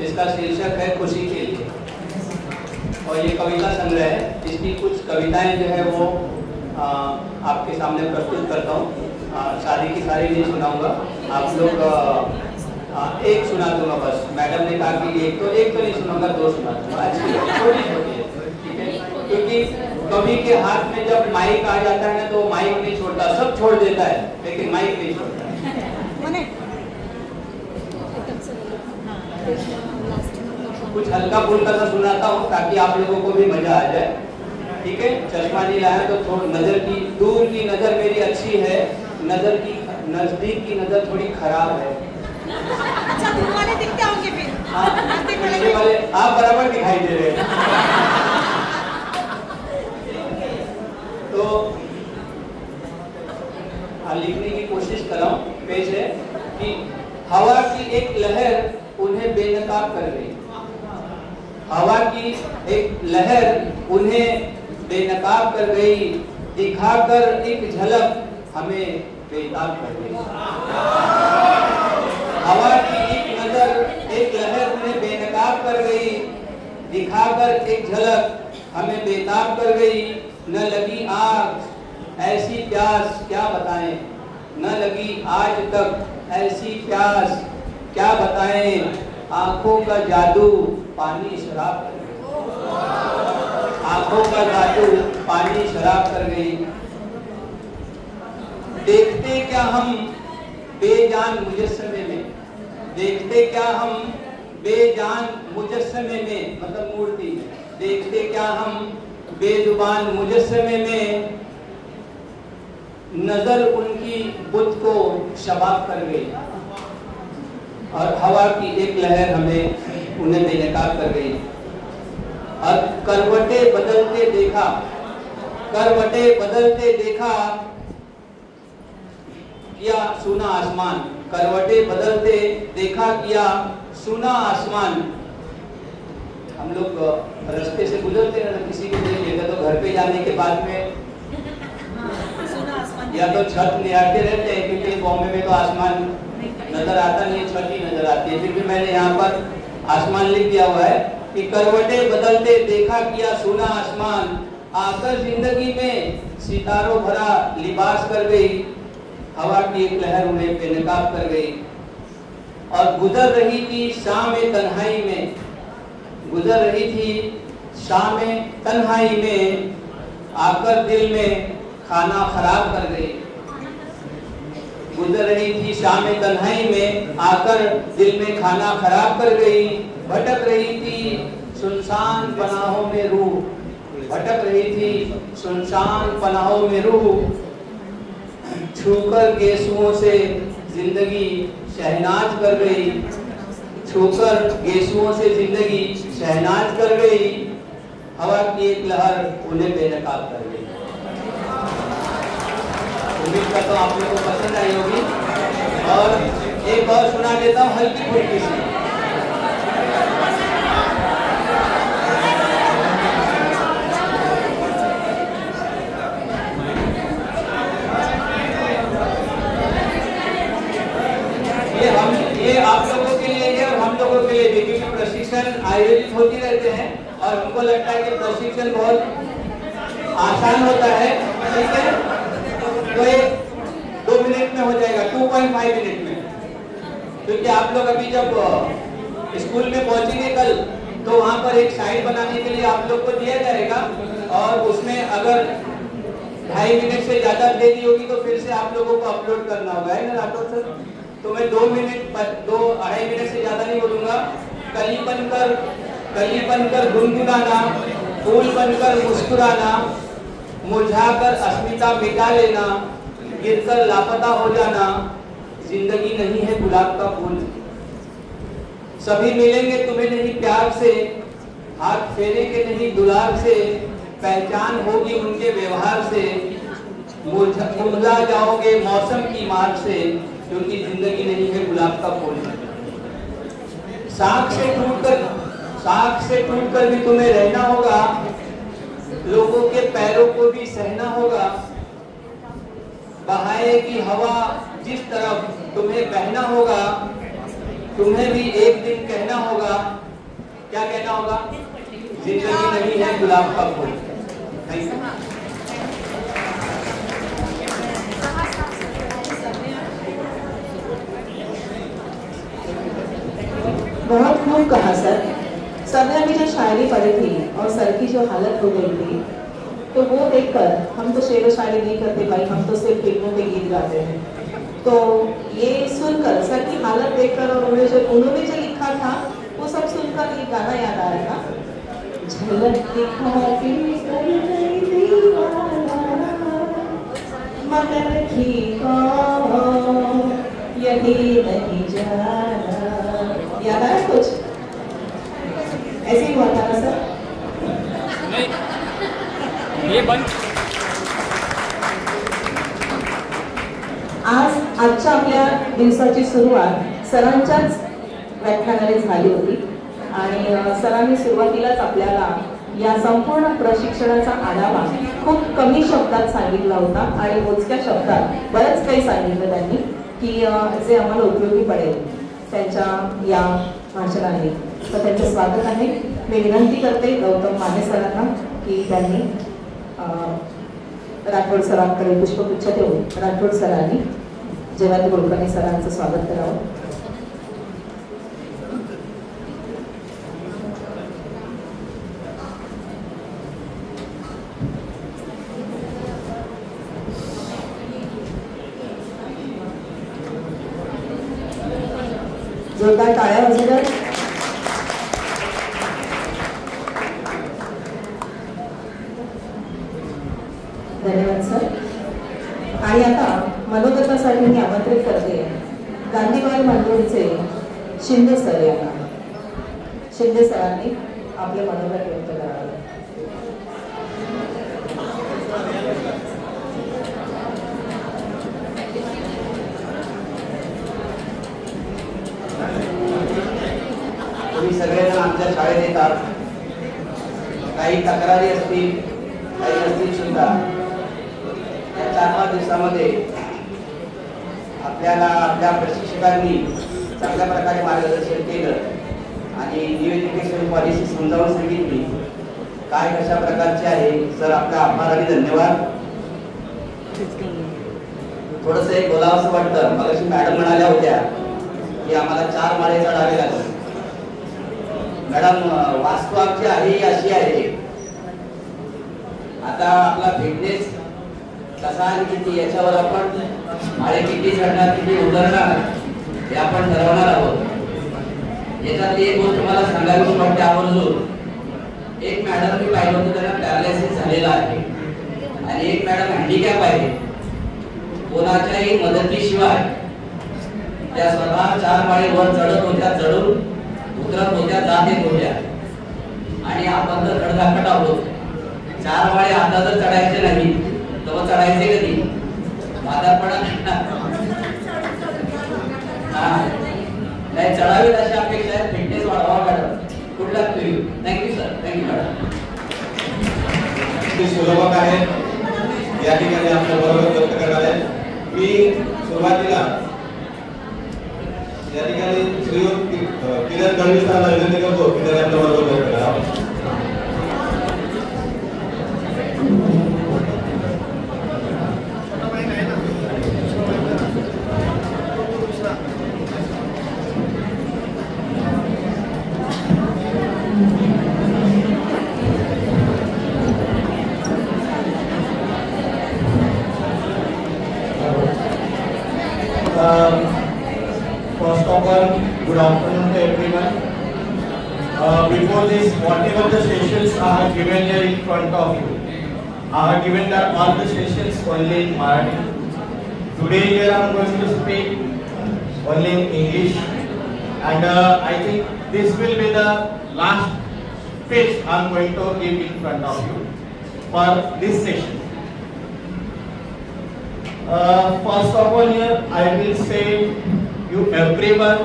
इसका शीर्षक है खुशी के लिए, और ये कविता संग्रह है। इसकी कुछ कविताएं जो है वो आपके सामने प्रस्तुत करता हूँ। सारी की सारी नहीं सुनाऊंगा, आप लोग एक सुना दूंगा बस। मैडम ने कहा कि एक तो नहीं सुनाऊंगा, 2 सुना दूंगा। छोटी छोटी है, ठीक है, क्योंकि कवि के हाथ में जब माइक आ जाता है ना तो माइक नहीं छोड़ता, सब छोड़ देता है लेकिन माइक नहीं छोड़ता। कुछ हल्का फुल्का सा सुनाता हूँ ताकि आप लोगों को भी मजा आ जाए। ठीक है, चश्मा नहीं लाया तो थोड़ी नजर की, दूर की नजर मेरी अच्छी है, नजर की नजदीक की नजर थोड़ी खराब है। अच्छा, दूर वाले दिखते होंगे फिर। हाँ, पीछे वाले आप बराबर दिखाई दे रहे हैं। तो लिखने की कोशिश कर रहा हूँ। पेश है कि हवा की एक लहर उन्हें बेनकाब कर गई। हवा की एक लहर उन्हें बेनकाब कर गई, दिखाकर एक झलक हमें बेताब कर गई। हवा की एक नजर, एक लहर उन्हें बेनकाब कर गई, दिखाकर एक झलक हमें बेताब कर गई। न लगी आग ऐसी प्यास क्या बताएं, न लगी आज तक ऐसी प्यास क्या बताएं। आंखों का जादू पानी शराब कर गई, आंखों का जादू पानी शराब कर गई। देखते क्या हम बेजान मुजस्समे में, देखते क्या हम बेजान मुजस्समे में, मतलब मूर्ति में, देखते क्या हम बेजुबान मुजस्समे में। नजर उनकी बुत को शबाब कर गई और हवा की एक लहर हमें उन्हें बेनकाब कर गई। और करवटे बदलते देखा, करवटे बदलते देखा, किया सुना आसमान, करवटे बदलते देखा, किया सुना आसमान। हम लोग रास्ते से गुजरते हैं, किसी को देख लेगा तो घर पे जाने के बाद में या तो छत निहारते रहते हैं, क्योंकि बॉम्बे में तो आसमान नजर आता नहीं, छत ही नजर आती है। फिर भी मैंने यहाँ पर आसमान लिख दिया हुआ है कि करवटे बदलते देखा, किया सुना आसमान। आकर जिंदगी में सितारों भरा लिबास कर गई, हवा की एक लहर उन्हें बेनकाब कर गई। और गुजर रही थी शाम तन्हाई में, गुजर रही थी शाम तन्हाई में, आकर दिल में खाना खराब कर गई। गुजर रही थी शाम तन्हाई में, आकर दिल में खाना खराब कर गई। भटक रही थी सुनसान पनाहों में रूह, भटक रही थी सुनसान पनाहों में रूह। छूकर गेसुओं से जिंदगी शहनाज कर गई, छूकर गेसुओं से जिंदगी शहनाज कर गई। हवा की एक लहर उन्हें बेनकाब कर गई। उम्मीद करता हूँ आप लोगों को पसंद आई होगी। और एक और सुना देता हूँ हल्की फुल्की सी। ये आप लोगों के लिए है और हम लोगों के लिए भी, क्योंकि प्रशिक्षण आयोजित होती रहते हैं और हमको लगता है कि प्रशिक्षण बहुत आसान होता है। ठीक है, तो ये 2 मिनट में हो जाएगा, 2.5 मिनट में। क्योंकि आप लोग अभी जब स्कूल में पहुंचेंगे कल, तो वहाँ पर एक साइट बनाने के लिए आप लोग को दिया जाएगा और उसमें अगर 2.5 मिनट से ज्यादा देरी होगी तो फिर से आप लोगों को अपलोड करना होगा, है ना राठौर सर? तो मैं 2 मिनट 2-2.5 मिनट से ज्यादा नहीं बोलूंगा। कली बनकर गुनगुनाना, फूल बनकर मुस्कुराना, मुरझाकर अस्मिता मिटा लेना, गिरकर लापता हो जाना। जिंदगी नहीं है गुलाब का फूल, सभी मिलेंगे तुम्हें नहीं प्यार से, हाथ फेरेंगे नहीं दुलार से। पहचान होगी उनके व्यवहार से, मुरझा जाओगे मौसम की मार से, क्योंकि जिंदगी नहीं है गुलाब का फूल। साख से टूटकर भी तुम्हें रहना होगा, लोगों के पैरों को भी सहना होगा। बहाएगी हवा जिस तरफ तुम्हें बहना होगा, तुम्हें भी एक दिन कहना होगा। क्या कहना होगा? जिंदगी नहीं है गुलाब का फूल। Thank you. बहुत खूब कहा सर। सर ने अभी जो शायरी पढ़ी थी और सर की जो हालत हो गई थी, तो वो देखकर हम तो शेर व शायरी नहीं करते भाई, हम तो सिर्फ फिल्मों के गीत गाते हैं। तो ये सुनकर सर की हालत देखकर और उन्होंने जो लिखा था एक गाना याद आ रहा है, झलक दिखाती कर गई दीवाना, मगर थी कौन यही नहीं जाना। याद आया कुछ? ऐसे ही हुआ था ना सर? ये बंद। आजच्या आपल्या दिवसाची सुरुवात सरांच्याच व्याख्यानाने झाली होती आणि सरांनी सुरुवातीलाच आपल्याला या संपूर्ण प्रशिक्षणाचा आढावा खूप कमी शब्दात सांगितला होता आणि मोजक्या शब्दात बरंच काही सांगितलं त्यांनी की जे आम्हाला उपयोगी पडेल त्यांच्या या भाषणाने. तर त्यांचं स्वागत आहे. मी विनंती करते गौतम माने सरांना की त्यांनी राठोड सरांकडे पुष्पगुच्छ देऊन राठोड सरांनी जयवंत कुलकर्णी सरांचं स्वागत करावं. जोरदार टाळ्या वाजवून धन्यवाद सर. आणि आता मनोगतासाठी मी आमंत्रित करते गांधीवादी मंडळीचे शिंदे सर यांना. शिंदे सरांनी आपले मनोगत व्यक्त करावे. तुम्ही सगळेजण आमच्या शाळेत येतात, काही तक्रारी असतील, काही नसतील सुद्धा. या 4-5 दिवसामध्ये आपल्याला आपल्या प्रशिक्षकांनी चांगल्या प्रकारे मार्गदर्शन केलं आणि न्यू एज्युकेशन पॉलिसी समजावून सांगितली काय कशा प्रकारची आहे. सर आपल्या आभार आणि धन्यवाद. थोडंसं एक बोलावंसं वाटतं. मगाशी मॅडम म्हणाल्या होत्या की आम्हाला 4 माळे चढावे लागले. मॅडम वास्तू आमची आहे अशी आहे. आता आपला फिटनेस कसा आणि किती याच्यावर आपण माळे किती चढणार किती उतरणार हे आपण ठरवणार आहोत. याच्यातली एक गोष्ट मला सांगावीशी वाटते आवर्जून. एक मॅडम मी पाहिलं होतं त्यांना पॅरालिसिस झालेला आहे आणि एक मॅडम हँडिकॅप आहे. कोणाच्याही मदतीशिवाय त्या स्वतः 4 माळे वर चढत होत्या, चढून उतरत होत्या, जात येत होत्या. आणि आपण तर धडधाकट आहोत. 4 माळे आता जर चढायचे नाही तर चढायचे कधी? म्हातारपणात नाही चढावेत अशी अपेक्षा आहे. फिटनेस वाढवा madam. Good luck to you. Thank you sir. Thank you madam. सुलभक आहे या ठिकाणी आपल्या बरोबर व्यक्त करणार आहे. मी सुरुवातीला या ठिकाणी श्रीयुत किरण गणवी सरांना विनंती करतो की त्यांनी आपल्या बरोबर व्यक्त करावं. First of all, good afternoon to everyone. Before this, whatever the sessions I have given here in front of you, I have given that all the sessions only in Marathi. Today here I am going to speak only in English, and I think this will be the last speech I am going to give in front of you for this session. First of all, here I will say you everyone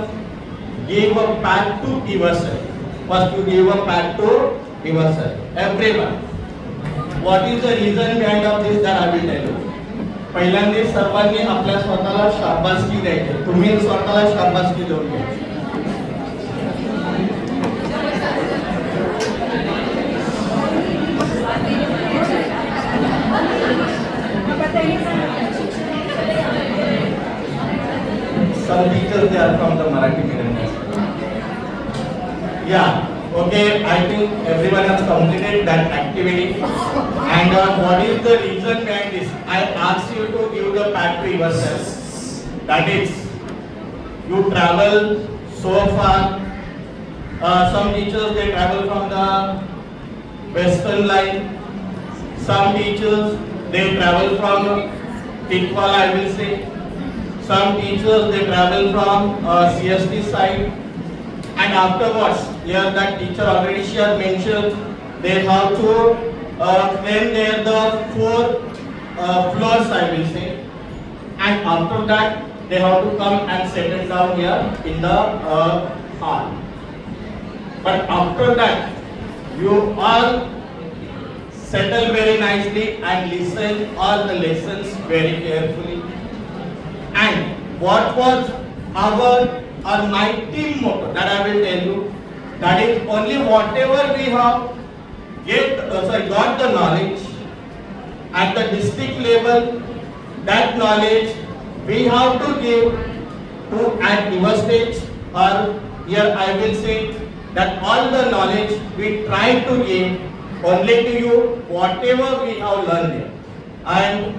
give a pat to yourself. First you give a pat to yourself. Everyone. What is the reason behind of this that I will tell you. पहिल्यांदा सर्वांनी आपल्या स्वतःला शाबासकी द्यायची. तुम्ही स्वतःला शाबासकी देऊन घ्यायची. Some teachers they are from the Marathi medium. Yeah, okay. I think everyone has completed that activity. And what is the reason behind this? I ask you to give the pat to yourself. That is, you travel so far Some teachers they travel from the western line. Some teachers they travel from Tikpal, I will say. Some teachers they travel from CST side. And afterwards, here that teacher already she has mentioned, they have to clean there the 4 floors, I will say. And after that, they have to come and settle down here in the hall. But after that, you all settle very nicely and listen all the lessons very carefully. And what was our my team motto that I will tell you, that is only whatever we have got the knowledge at the district level, that knowledge we have to give to at your stage, or here I will say that all the knowledge we try to give only to you, whatever we have learned here. And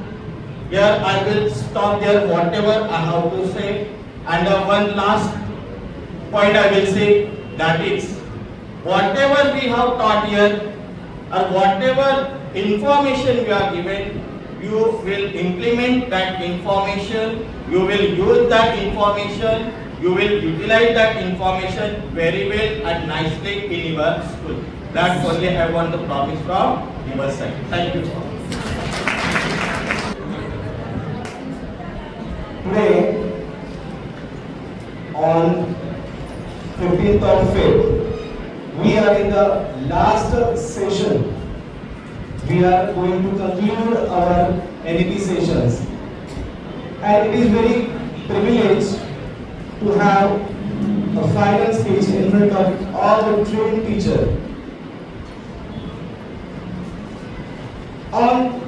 here I will stop there whatever I have to say. And one last point I will say, that is whatever we have taught here or whatever information we are given, you will implement that information, you will use that information, you will utilize that information very well and nicely in your school. That's only I want to promise from your side. Thank you. Today, on 15th of Feb, we are in the last session. We are going to conclude our NEP sessions, and it is very privileged to have a final speech in front of all the trained teachers. On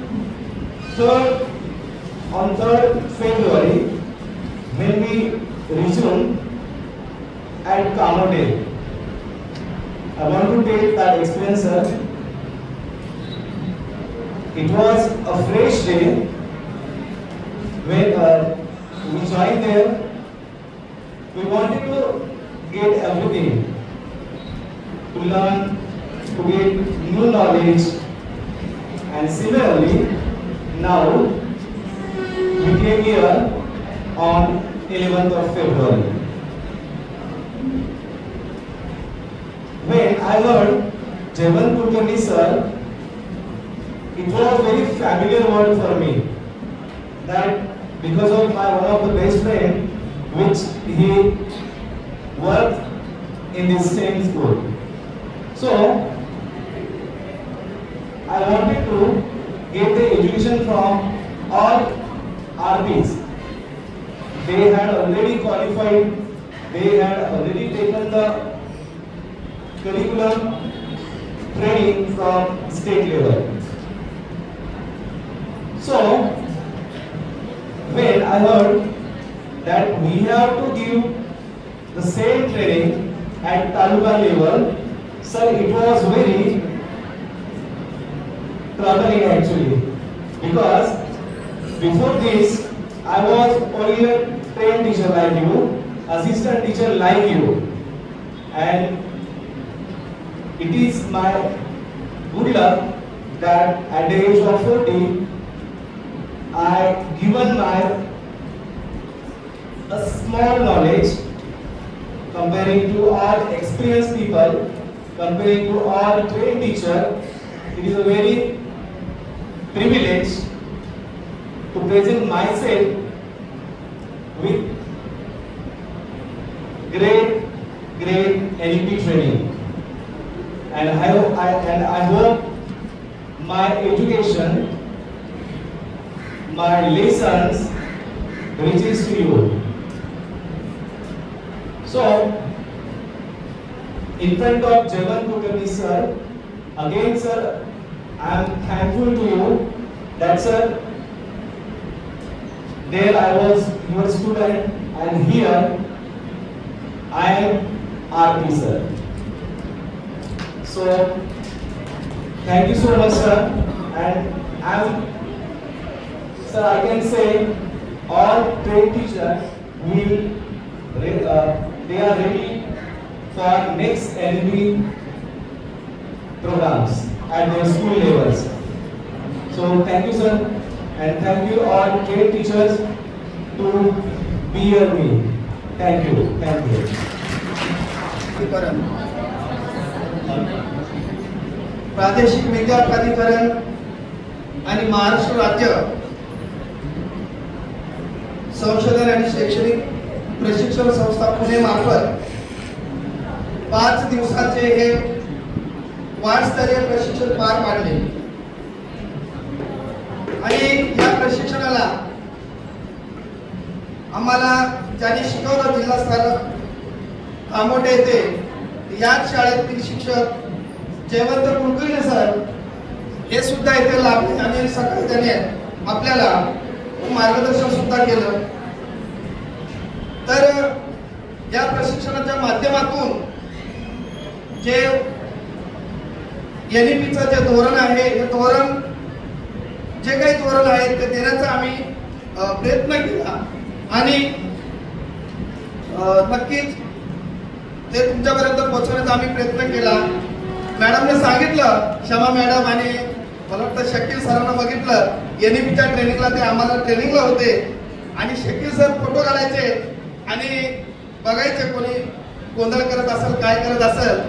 3rd February, when we resume at Kamode, I want to take that experience, sir. It was a fresh day when we joined there. We wanted to get everything, to learn, to get new knowledge, and similarly, now we came here on 11th of February. When I heard Jeevan Kulkarni sir, it was a very familiar word for me, that because of my one of the best friend, which he worked in this same school. So I wanted to get the education from all RPs. They had already qualified, they had already taken the curriculum training from state level. So when I heard that we have to give the same training at taluka level, sir, it was very troubling actually, because before this I was only a trained teacher like you, assistant teacher like you, and it is my good luck that at the age of 40 I given my a small knowledge comparing to all experienced people, comparing to all trained teachers. It is a very privilege to present myself with great NEP training, and I hope my education, my lessons reaches to you. So, in front of Jeevan Kulkarni sir, again sir, I am thankful to you that sir, there I was your student and here I am RP sir. So, thank you so much sir, and sir, I can say all trained teachers will they are ready for next NEP programs at their school levels. So thank you sir, and thank you all K teachers to be here with me. Thank you. Thank you. प्रादेशिक विद्या प्राधिकरण आणि महाराष्ट्र राज्य संशोधन आणि शैक्षणिक प्रशिक्षण संस्था पुणे मार्फत 5 दिवसाचे हे वारस्तरीय प्रशिक्षण पार पाडले आणि या प्रशिक्षणाला आम्हाला ज्यांनी शिकवलं जिल्हास्तर कामोठे येथे याच शाळेतील शिक्षक जयवंत कुलकर्णी सर हे सुद्धा इथे लाभले आणि सकाळी त्याने आपल्याला मार्गदर्शन सुद्धा केलं. तर या प्रशिक्षणाच्या माध्यमातून जे NEPचं जे धोरण आहे हे धोरण जे काही धोरण आहे ते देण्याचा आम्ही प्रयत्न केला आणि नक्कीच ते तुमच्यापर्यंत पोहोचवण्याचा आम्ही प्रयत्न केला. मॅडमने सांगितलं, क्षमा मॅडम आणि मला वाटतं शकील सरांना बघितलं NEPच्या ट्रेनिंगला, ते आम्हाला ट्रेनिंगला होते आणि शकील सर फोटो काढायचे आणि बघायचे कोणी गोंधळ करत असेल काय करत असेल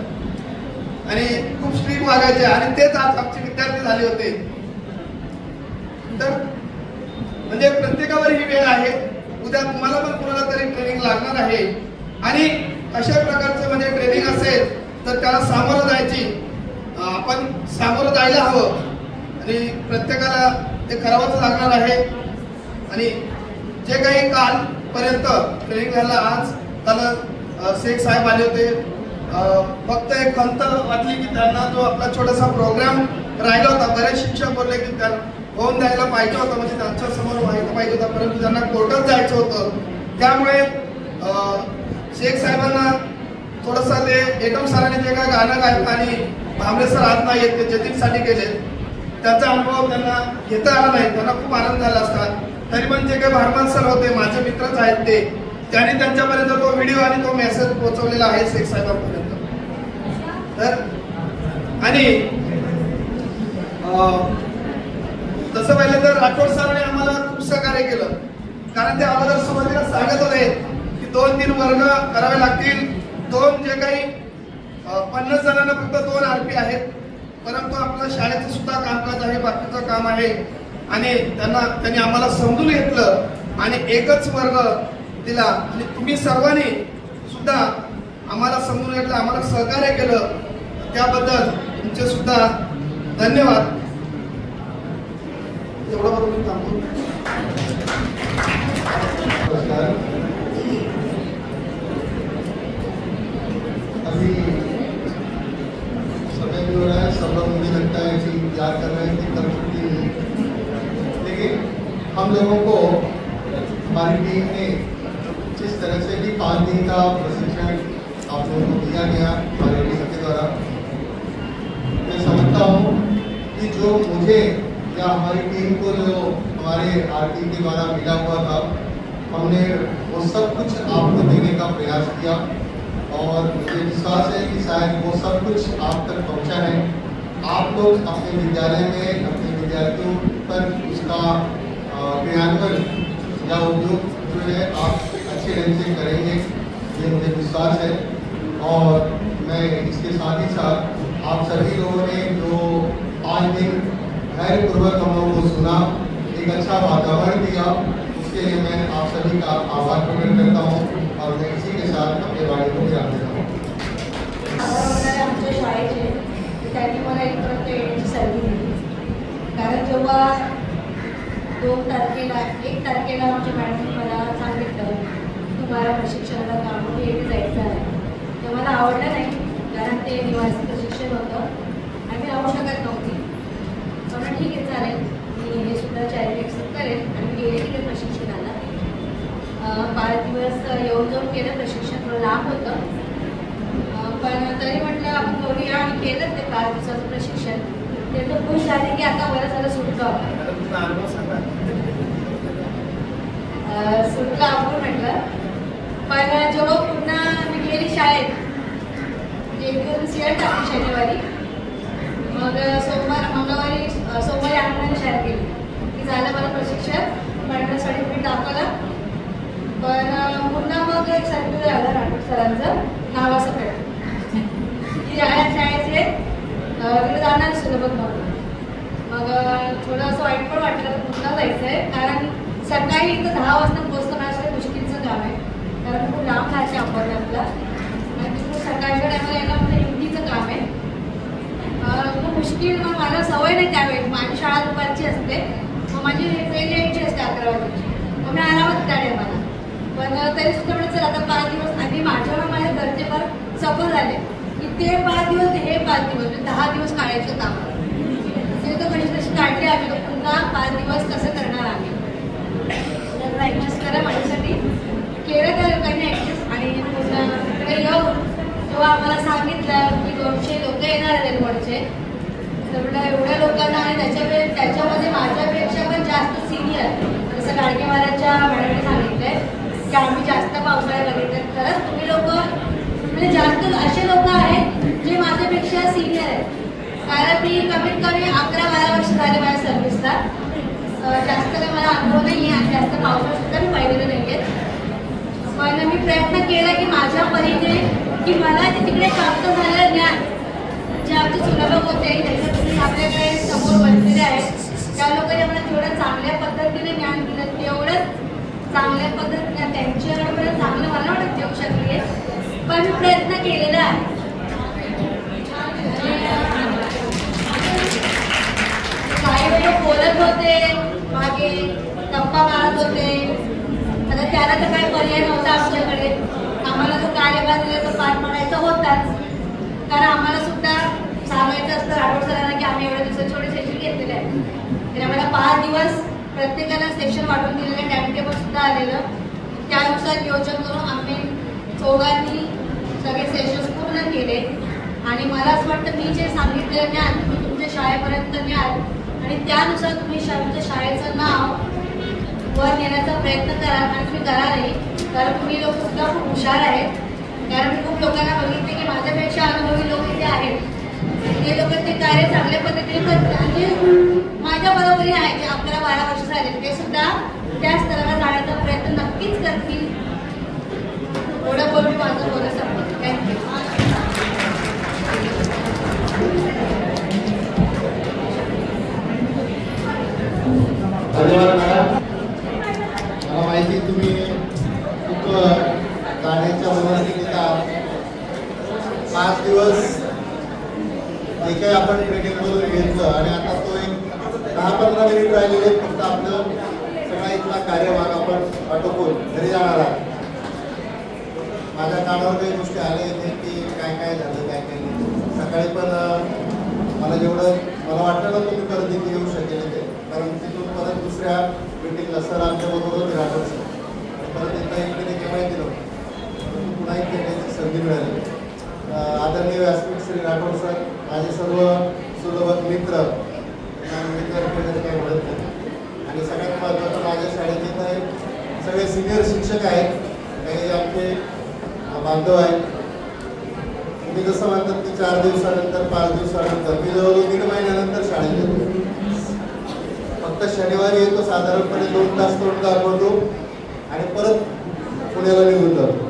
आणि खूप स्ट्रिक्ट वागायचे आणि तेच आज आमचे विद्यार्थी झाले होते. तर म्हणजे प्रत्येकावर ही वेळ आहे, उद्या तुम्हाला पण कुणाला तरी ट्रेनिंग लागणार आहे आणि अशा प्रकारचं म्हणजे ट्रेनिंग असेल तर त्याला सामोरं जायची आपण सामोरं जायला हवं आणि प्रत्येकाला ते करावंच लागणार आहे. आणि जे काही कालपर्यंत ट्रेनिंग झालं आज त्याला शेख साहेब आले होते, फक्त एक खंत वाटली की त्यांना जो आपला छोटासा प्रोग्राम राहिला होता, बरेच शिक्षक बोलले की त्या होऊन द्यायला पाहिजे होतं, म्हणजे त्यांच्या समोर व्हायला पाहिजे होतं, परंतु त्यांना कोर्टात जायचं होतं. त्यामुळे शेख साहेबांना थोडंसं ते एकम सरांनी जे काय गाणं गायलं आणि भांबरे सर आज नाही येत, ते जतीनसाठी केले, त्याचा अनुभव त्यांना घेता आला नाही. त्यांना खूप आनंद झाला असता. तरी पण जे काही भारमान सर होते माझे मित्रच आहेत ते, त्यांनी त्यांच्यापर्यंत तो व्हिडिओ आणि तो मेसेज पोहोचवलेला आहे शेख साहेबांपर्यंत. तर आणि तसं पाहिलं तर राठोड सरांनी आम्हाला खूप सहकार्य केलं, कारण ते अगोदर सुरुवातीला सांगत होते की 2-3 वर्ग करावे लागतील, 2 जे काही 50 जणांना फक्त 2 RP आहेत, परंतु आपल्या शाळेचं सुद्धा कामकाज आहे, बाकीचं काम आहे आणि त्यांनी आम्हाला समजून घेतलं आणि एकच वर्ग दिला आणि तुम्ही सर्वांनी सुद्धा आम्हाला समजून घेतलं, आम्हाला सहकार्य केलं, त्याबद्दल तुमचे सुद्धा धन्यवाद. एवढं बरोबर थांबतो. अभी समय भी हो रहा है, सब लोग मुझे लगता है कि याद कर रहे हैं कि कब छुट्टी हुई, लेकिन हम लोगों को हमारी टीम ने जिस तरह से भी 5 दिन का प्रशिक्षण आप लोगों को दिया गया हमारे टीम के द्वारा, मैं समझता हूँ कि जो मुझे या हमारी टीम को जो हमारे RP के द्वारा मिला हुआ था, हमने वो सब कुछ आपको देने का प्रयास किया और मुझे विश्वास है कि शायद वो सब कुछ आप तक पहुंचा है. आप लोग अपने विद्यालय में अपने विद्यार्थियों पर उसका क्रियान्वयन या उपयोग जो है आप अच्छे ढंग से करेंगे, ये मुझे विश्वास है. और मैं इसके साथ ही साथ आप सभी लोगों ने जो 5 दिन धैर्यपूर्वक हम लोगों को सुना, एक अच्छा वातावरण दिया, उसके लिए मैं आप सभी का आभार प्रकट करता हूँ और मैं इसी के साथ अपने वाणी को विराम देता हूँ. आमच्या शाळेचे त्यांनी मला इथपर्यंत येण्याची संधी दिली, कारण जेव्हा 1 तारखेला आमच्या मॅडमने मला सांगितलं तुम्हाला प्रशिक्षणाला कामोठे येथे जायचं आहे, ते मला आवडलं नाही, कारण ते निवासी प्रशिक्षण होतं आणि मी राहू शकत नव्हती. पण ठीक आहे चालेल, मी हे सुद्धा चॅलेंज एक्सेप्ट करेन आणि गेले की ते प्रशिक्षणाला 5 दिवस येऊन जाऊन केलं. प्रशिक्षण थोडं लांब होतं, पण तरी म्हटलं आपण करूया आणि केलं ते 5 दिवसाचं प्रशिक्षण. ते तर खुश झाले की आता बरं झालं सुटलो आपण आपण म्हटलं. पण जेव्हा पुन्हा मी गेली शाळेत एक दिवस शेअर टाकली शनिवारी, मग सोमवारी आम्हाला शेअर केली की झालं मला प्रशिक्षण मॅडम सर्टिफिकेट दाखवला. पण पुन्हा मग एक सर्टिफिकेट आलं राठोड सरांचं नावासकट की शाळेचे तिकडे जाणार सुलभ म्हणून. मग थोडं असं वाईट पण वाटलं पुन्हा जायचं आहे, कारण सकाळी इथं 10 वाजता पोहोचणं माझ्यासाठी मुश्किलचं काम आहे, कारण खूप लांब राहायचे अपार्टमेंटला आणि तिथून सकाळच्या टायमाला यायला म्हणजे हिंदीचं काम आहे. खूप मुश्किल. मग मला सवय नाही त्यावेळी, माझी शाळा दुपारची असते, मग माझी ट्रेन यायची असते 11 वाजताची, मग मी आरामात त्या टायमाला. पण तरी सुद्धा म्हणजे चल आता 5 दिवस आणि माझ्यावर माझ्या घरचे फार सफल झाले की ते 5 दिवस हे 5 दिवस म्हणजे 10 दिवस काढायचं काम. ते तर कशी काढली आम्ही, तर पुन्हा 5 दिवस कसं करणार आम्ही. ॲडजस्ट करा माझ्यासाठी केलं त्या लोकांनी ॲडजस्ट. आणि पुन्हा तिकडे येऊन जेव्हा आम्हाला सांगितलं की 200 लोक येणार आहेत रेल्वेचे, तर एवढ्या लोकांना आणि त्याच्यामध्ये माझ्यापेक्षा पण जास्त सिनियर जसं गाडगे महाराजच्या मॅडमने सांगितलंय की आम्ही जास्त पावसाळ्यात बघितले. खरंच तुम्ही लोक म्हणजे जास्त असे लोक आहेत जे माझ्यापेक्षा सिनियर आहेत, कारण मी कमीत कमी 11-12 वर्ष झाले माझ्या सर्व्हिसला. जास्त काही मला अनुभव नाही आहे आणि जास्त पावसाळ्यात सुद्धा मी पाहिलेलं नाही आहे. पण मी प्रयत्न केला की माझ्या परीने की मला तिकडे प्राप्त झालेलं ज्ञान जे आमचे सुलभ होते त्याच्यातून आपल्याकडे समोर बसलेले आहेत त्या लोकांनी मला जेवढं चांगल्या पद्धतीने ज्ञान दिलं तेवढंच चांगल्या पद्धतीने त्यांच्याकडे चांगलं मला वाटत देऊ शकली आहे. पण मी प्रयत्न केलेला आहे. काही लोक बोलत होते मागे, गप्पा मारत होते, आता त्याला तर काही पर्याय नव्हता आमच्याकडे. आम्हाला जो कार्यभार दिला तो पार पाडायचा होताच, कारण आम्हाला सुद्धा सांगायचं असतं राठोड सरांना की आम्ही एवढ्या दिवसात छोटे सेशन घेतलेले आहेत. तर आम्हाला 5 दिवस प्रत्येकाला सेक्शन वाटून दिलेलं, टाइम टेबल सुद्धा आलेलं, त्यानुसार नियोजन करून आम्ही चौघांनी सगळे सेशन्स पूर्ण केले. आणि मला असं वाटतं मी जे सांगितलेलं ज्ञान तुम्ही तुमच्या शाळेपर्यंत न्याल आणि त्यानुसार तुम्ही तुमच्या शाळेचं नाव वर नेण्याचा प्रयत्न कराल. आणि तुम्ही करालही, कारण तुम्ही लोक सुद्धा खूप हुशार आहेत. कारण मी खूप लोकांना बघितले की माझ्यापेक्षा अनुभवी लोक इथे आहेत, ते लोक ते कार्य चांगल्या पद्धतीने करतात. म्हणजे माझ्या बरोबरी आहे जे 11-12 वर्ष झाले ते सुद्धा त्या स्तराला जाण्याचा प्रयत्न नक्कीच करतील. एवढं बोलून माझं बोलणं संपलं. थँक्यू. धन्यवाद मॅडम. मला माहिती तुम्ही खूप गाण्याच्या मनस्थितीत 5 दिवस जे काही आपण ट्रेनिंगमधून घेतलं आणि आता तो एक 10-15 मिनिट राहिलेले फक्त आपलं सगळा इथला कार्यभाग आपण आटोपून घरी जाणार आहात. माझ्या कानावर काही गोष्टी आल्या इथे की काय काय झालं काय काय नाही. सकाळी पण मला जेवढं मला वाटलं ना तुम्ही परत इथे येऊ शकेल ते, कारण तिथून परत दुसऱ्या मीटिंगला सर आमच्याबरोबर होते राठोड सर, परत एकदा इकडे केव्हा येते नव्हतं, पुन्हा एक येण्याची संधी मिळाली. आदरणीय व्यासपीठ श्री राठोड सर, माझे सर्व सुलभ मित्र काही म्हणत नाही. आणि सगळ्यात महत्त्वाचं माझ्या शाळेत इथं सगळे सिनियर शिक्षक आहेत, काही आमचे बांधव आहेत. तुम्ही जसं म्हणतात की 4 दिवसानंतर 5 दिवसानंतर मी जवळजवळ 1.5 महिन्यानंतर शाळेत येतो. फक्त शनिवारी येतो, साधारणपणे 2 तास तोंड दाखवतो आणि परत पुण्याला निघून जातो.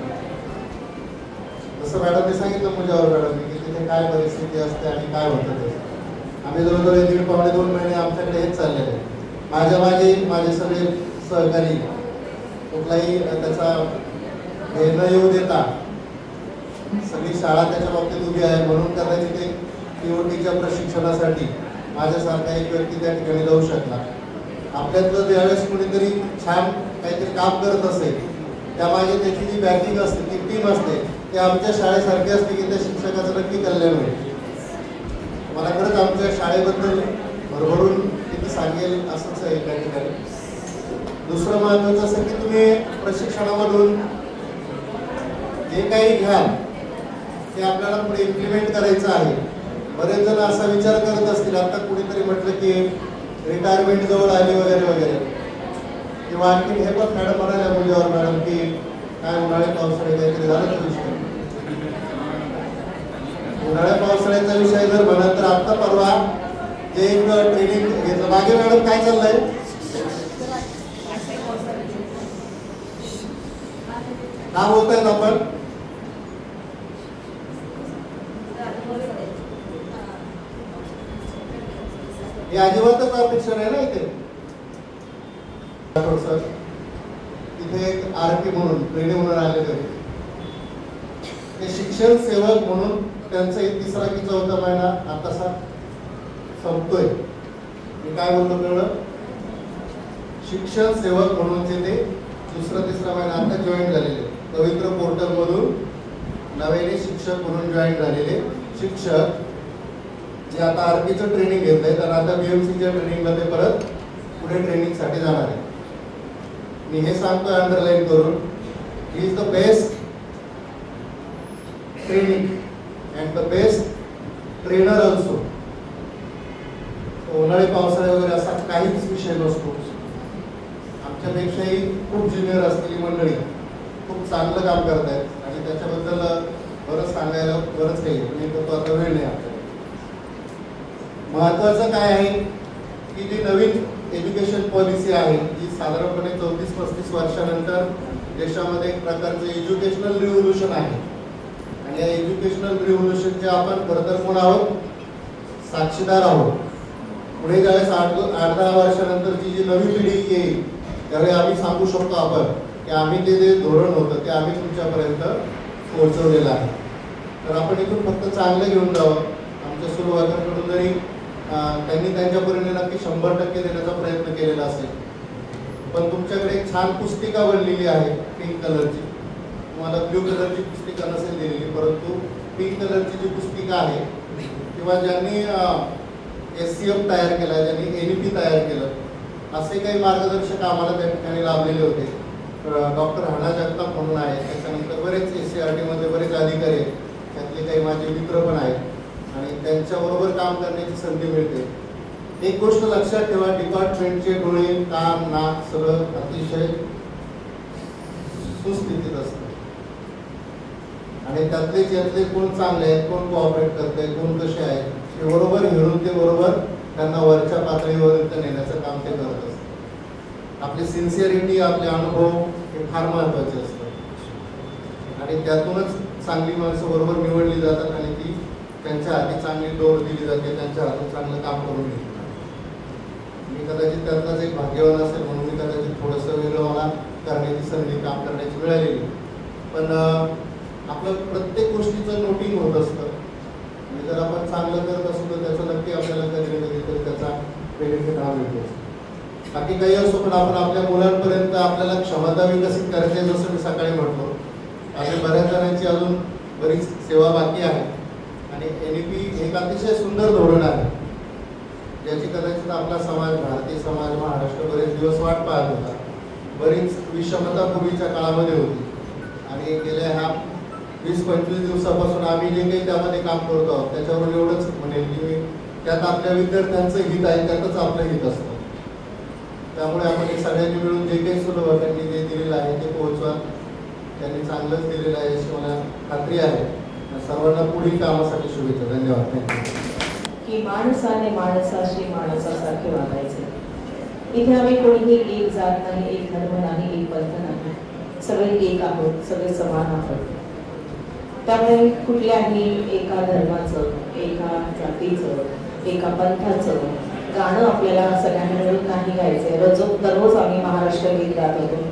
जसं मॅडमने सांगितलं मुजावर मॅडमने की तिथे काय परिस्थिती असते आणि काय होतं ते. आम्ही जवळजवळ 1.5-2 महिने आमच्याकडे हेच चाललेलं आहे. माझ्या मागे माझे सगळे सहकारी कुठलाही त्याचा हे न येऊ देता सगळी शाळा त्याच्या बाबतीत उभी आहे. म्हणून कदाचित ते POTच्या प्रशिक्षणासाठी माझ्यासारखा एक व्यक्ती त्या ठिकाणी जाऊ शकला. आपल्यातलं ज्यावेळेस कुणीतरी छान काहीतरी काम करत असेल त्यामागे त्याची जी बॅकिंग असते, ती टीम असते, ते आमच्या शाळेसारखी असते की त्या शिक्षकाचं नक्की कल्याण होईल. मला खरंच आमच्या शाळेबद्दल भरभरून किती सांगेल असंच आहे त्या ठिकाणी. दुसरं महत्त्वाचं असं की तुम्ही प्रशिक्षणामधून जे काही घ्याल ते आपल्याला पुढे इम्प्लिमेंट करायचं आहे. बरेच जण असा विचार करत असतील, आता कुणीतरी म्हटलं की रिटायरमेंट जवळ आली वगैरे वगैरे, किंवा आणखी हे पण मॅडम म्हणाल्या मुलीवर मॅडम की काय उन्हाळी पावसाळी काहीतरी झालं विषय. उन्हाळ्या पावसाळ्याचा विषय जर म्हणाल तर आता परवा जे एक ट्रेनिंग घेतलं मागे मॅडम काय चाललंय का बोलतायत आपण हे अजिबातच अपेक्षा नाही ना इथे सर इथे एक आरपी म्हणून ट्रेनिंग म्हणून आलेले होते ते शिक्षण सेवक म्हणून त्यांचा एक 3रा की 4था महिना आतासा संपतोय मी काय बोलतो कळलं शिक्षण सेवक म्हणून ते 2रा-3रा महिना आता जॉईन झालेले पवित्र पोर्टल मधून नव्याने शिक्षक म्हणून जॉईन झालेले शिक्षक जे आता आरपीचं ट्रेनिंग घेत आहेत आणि आता बीएमसीच्या ट्रेनिंग मध्ये परत पुढे ट्रेनिंग साठी जाणार आहे मी हे सांगतोय अंडरलाईन करून he is the best training and the best trainer also उन्हाळी पावसाळ्या वगैरे असा काहीच विषय नसतो आमच्यापेक्षाही खूप ज्युनियर असलेली मंडळी खूप चांगलं काम करतायत आणि त्याच्याबद्दल बरंच सांगायला बरंच काही म्हणजे तो आता वेळ नाही आपल्याला महत्वाचं काय आहे की जी नवीन एज्युकेशन पॉलिसी आहे जी साधारणपणे 34-35 वर्षानंतर देशामध्ये एक प्रकारचं एज्युकेशनल रिव्होल्युशन आहे आणि या एज्युकेशनल रिव्होल्युशनचे आपण खरं तर कोण आहोत साक्षीदार आहोत पुढे ज्यावेळेस 8-10 वर्षानंतरची जी नवी पिढी येईल त्यावेळी आम्ही सांगू शकतो आपण की आम्ही ते जे धोरण होतं ते आम्ही तुमच्यापर्यंत पोहोचवलेलं आहे तर आपण इथून फक्त चांगलं घेऊन जावं आमच्या सुरुवातीकडून जरी त्यांनी त्यांच्या परीने नक्की 100% देण्याचा प्रयत्न केलेला असेल पण तुमच्याकडे एक छान पुस्तिका बनलेली आहे पिंक कलरची तुम्हाला ब्ल्यू कलरची पुस्तिका नसेल दिलेली परंतु पिंक कलरची जी पुस्तिका आहे किंवा ज्यांनी SCF तयार केला ज्यांनी NEP तयार केलं असे काही मार्गदर्शक आम्हाला त्या ठिकाणी लाभलेले होते डॉक्टर हना जगताप म्हणून आहे त्याच्यानंतर बरेच SCRT मध्ये बरेच अधिकारी आहेत त्यातले काही माझे मित्र पण आहेत आणि त्यांच्याबरोबर काम करण्याची संधी मिळते एक गोष्ट लक्षात ठेवा डिपार्टमेंटचे डोळे कान नाक सगळं अतिशय सुस्थितीत असतं आणि त्यातले कोण चांगले आहेत कोण कोऑपरेट करते कोण कसे आहेत हे बरोबर हेरून ते बरोबर त्यांना वरच्या पातळीवर नेण्याचं काम ते करत असतात आपली सिन्सिअरिटी आपले अनुभव हे फार महत्वाचे असतात आणि त्यातूनच चांगली माणसं बरोबर निवडली जातात आणि ती त्यांच्या हाती चांगली डोर दिली जाते त्यांच्या हातून चांगलं काम करून घेतात मी कदाचित त्यातलाच एक भाग्यवान असेल म्हणून मी कदाचित थोडंसं वेगळं मला करण्याची संधी काम करण्याची मिळालेली पण आपलं प्रत्येक गोष्टीचं नोटिंग होत असतं म्हणजे जर आपण चांगलं करत असू तर त्याचं नक्की आपल्याला कधी ना कधीतरी त्याचा बेनिफिट हा मिळतो बाकी काही असो पण आपण आपल्या मुलांपर्यंत आपल्याला क्षमता विकसित करायची जसं मी सकाळी म्हटलो असे बऱ्याच जणांची अजून बरीच सेवा बाकी आहे आणि NEP एक अतिशय सुंदर धोरण आहे ज्याची कदाचित आपला समाज भारतीय समाज महाराष्ट्र बरेच दिवस वाट पाहत होता बरीच विषमता पूर्वीच्या काळामध्ये होती आणि गेल्या ह्या 20-25 दिवसापासून आम्ही जे काही त्यामध्ये काम करतो आहोत त्याच्यावर एवढंच म्हणेल की त्यात आपल्या विद्यार्थ्यांचं हित आहे त्यातच आपलं हित असतं त्यामुळे आपण सगळ्यांनी मिळून जे काही सुलभ त्यांनी जे दिलेलं आहे ते पोहोचवा त्यांनी चांगलंच दिलेलं आहे अशी मला खात्री आहे सर्वांना पुढील कामासाठी शुभेच्छा धन्यवाद की माणसाने माणसाशी माणसासारखे वागायचे इथे आम्ही कोणीही एक जात नाही एक धर्म नाही एक पंथ नाही सगळे एक आहोत सगळे समान आहोत त्यामुळे कुठल्याही एका धर्माचं एका जातीचं एका पंथाचं गाणं आपल्याला सगळ्यांना मिळून नाही गायचंय दररोज आम्ही महाराष्ट्र गीत गात होतो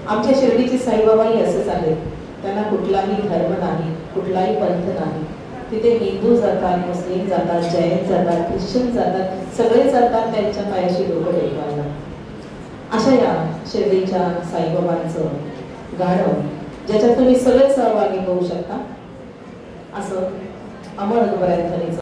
आमच्या शिर्डीची साईबाबाही असेच आहेत त्यांना कुठलाही धर्म नाही कुठलाही पंथ नाही तिथे हिंदू जातात मुस्लिम जातात जैन जातात ख्रिश्चन जातात सगळे जातात त्यांच्या पायाशी डोकं टेकवायला अशा या शिर्डीच्या साईबाबांचं गाणं ज्याच्यात तुम्ही सगळे सहभागी होऊ शकता असं अमर अकबर अँथनीचं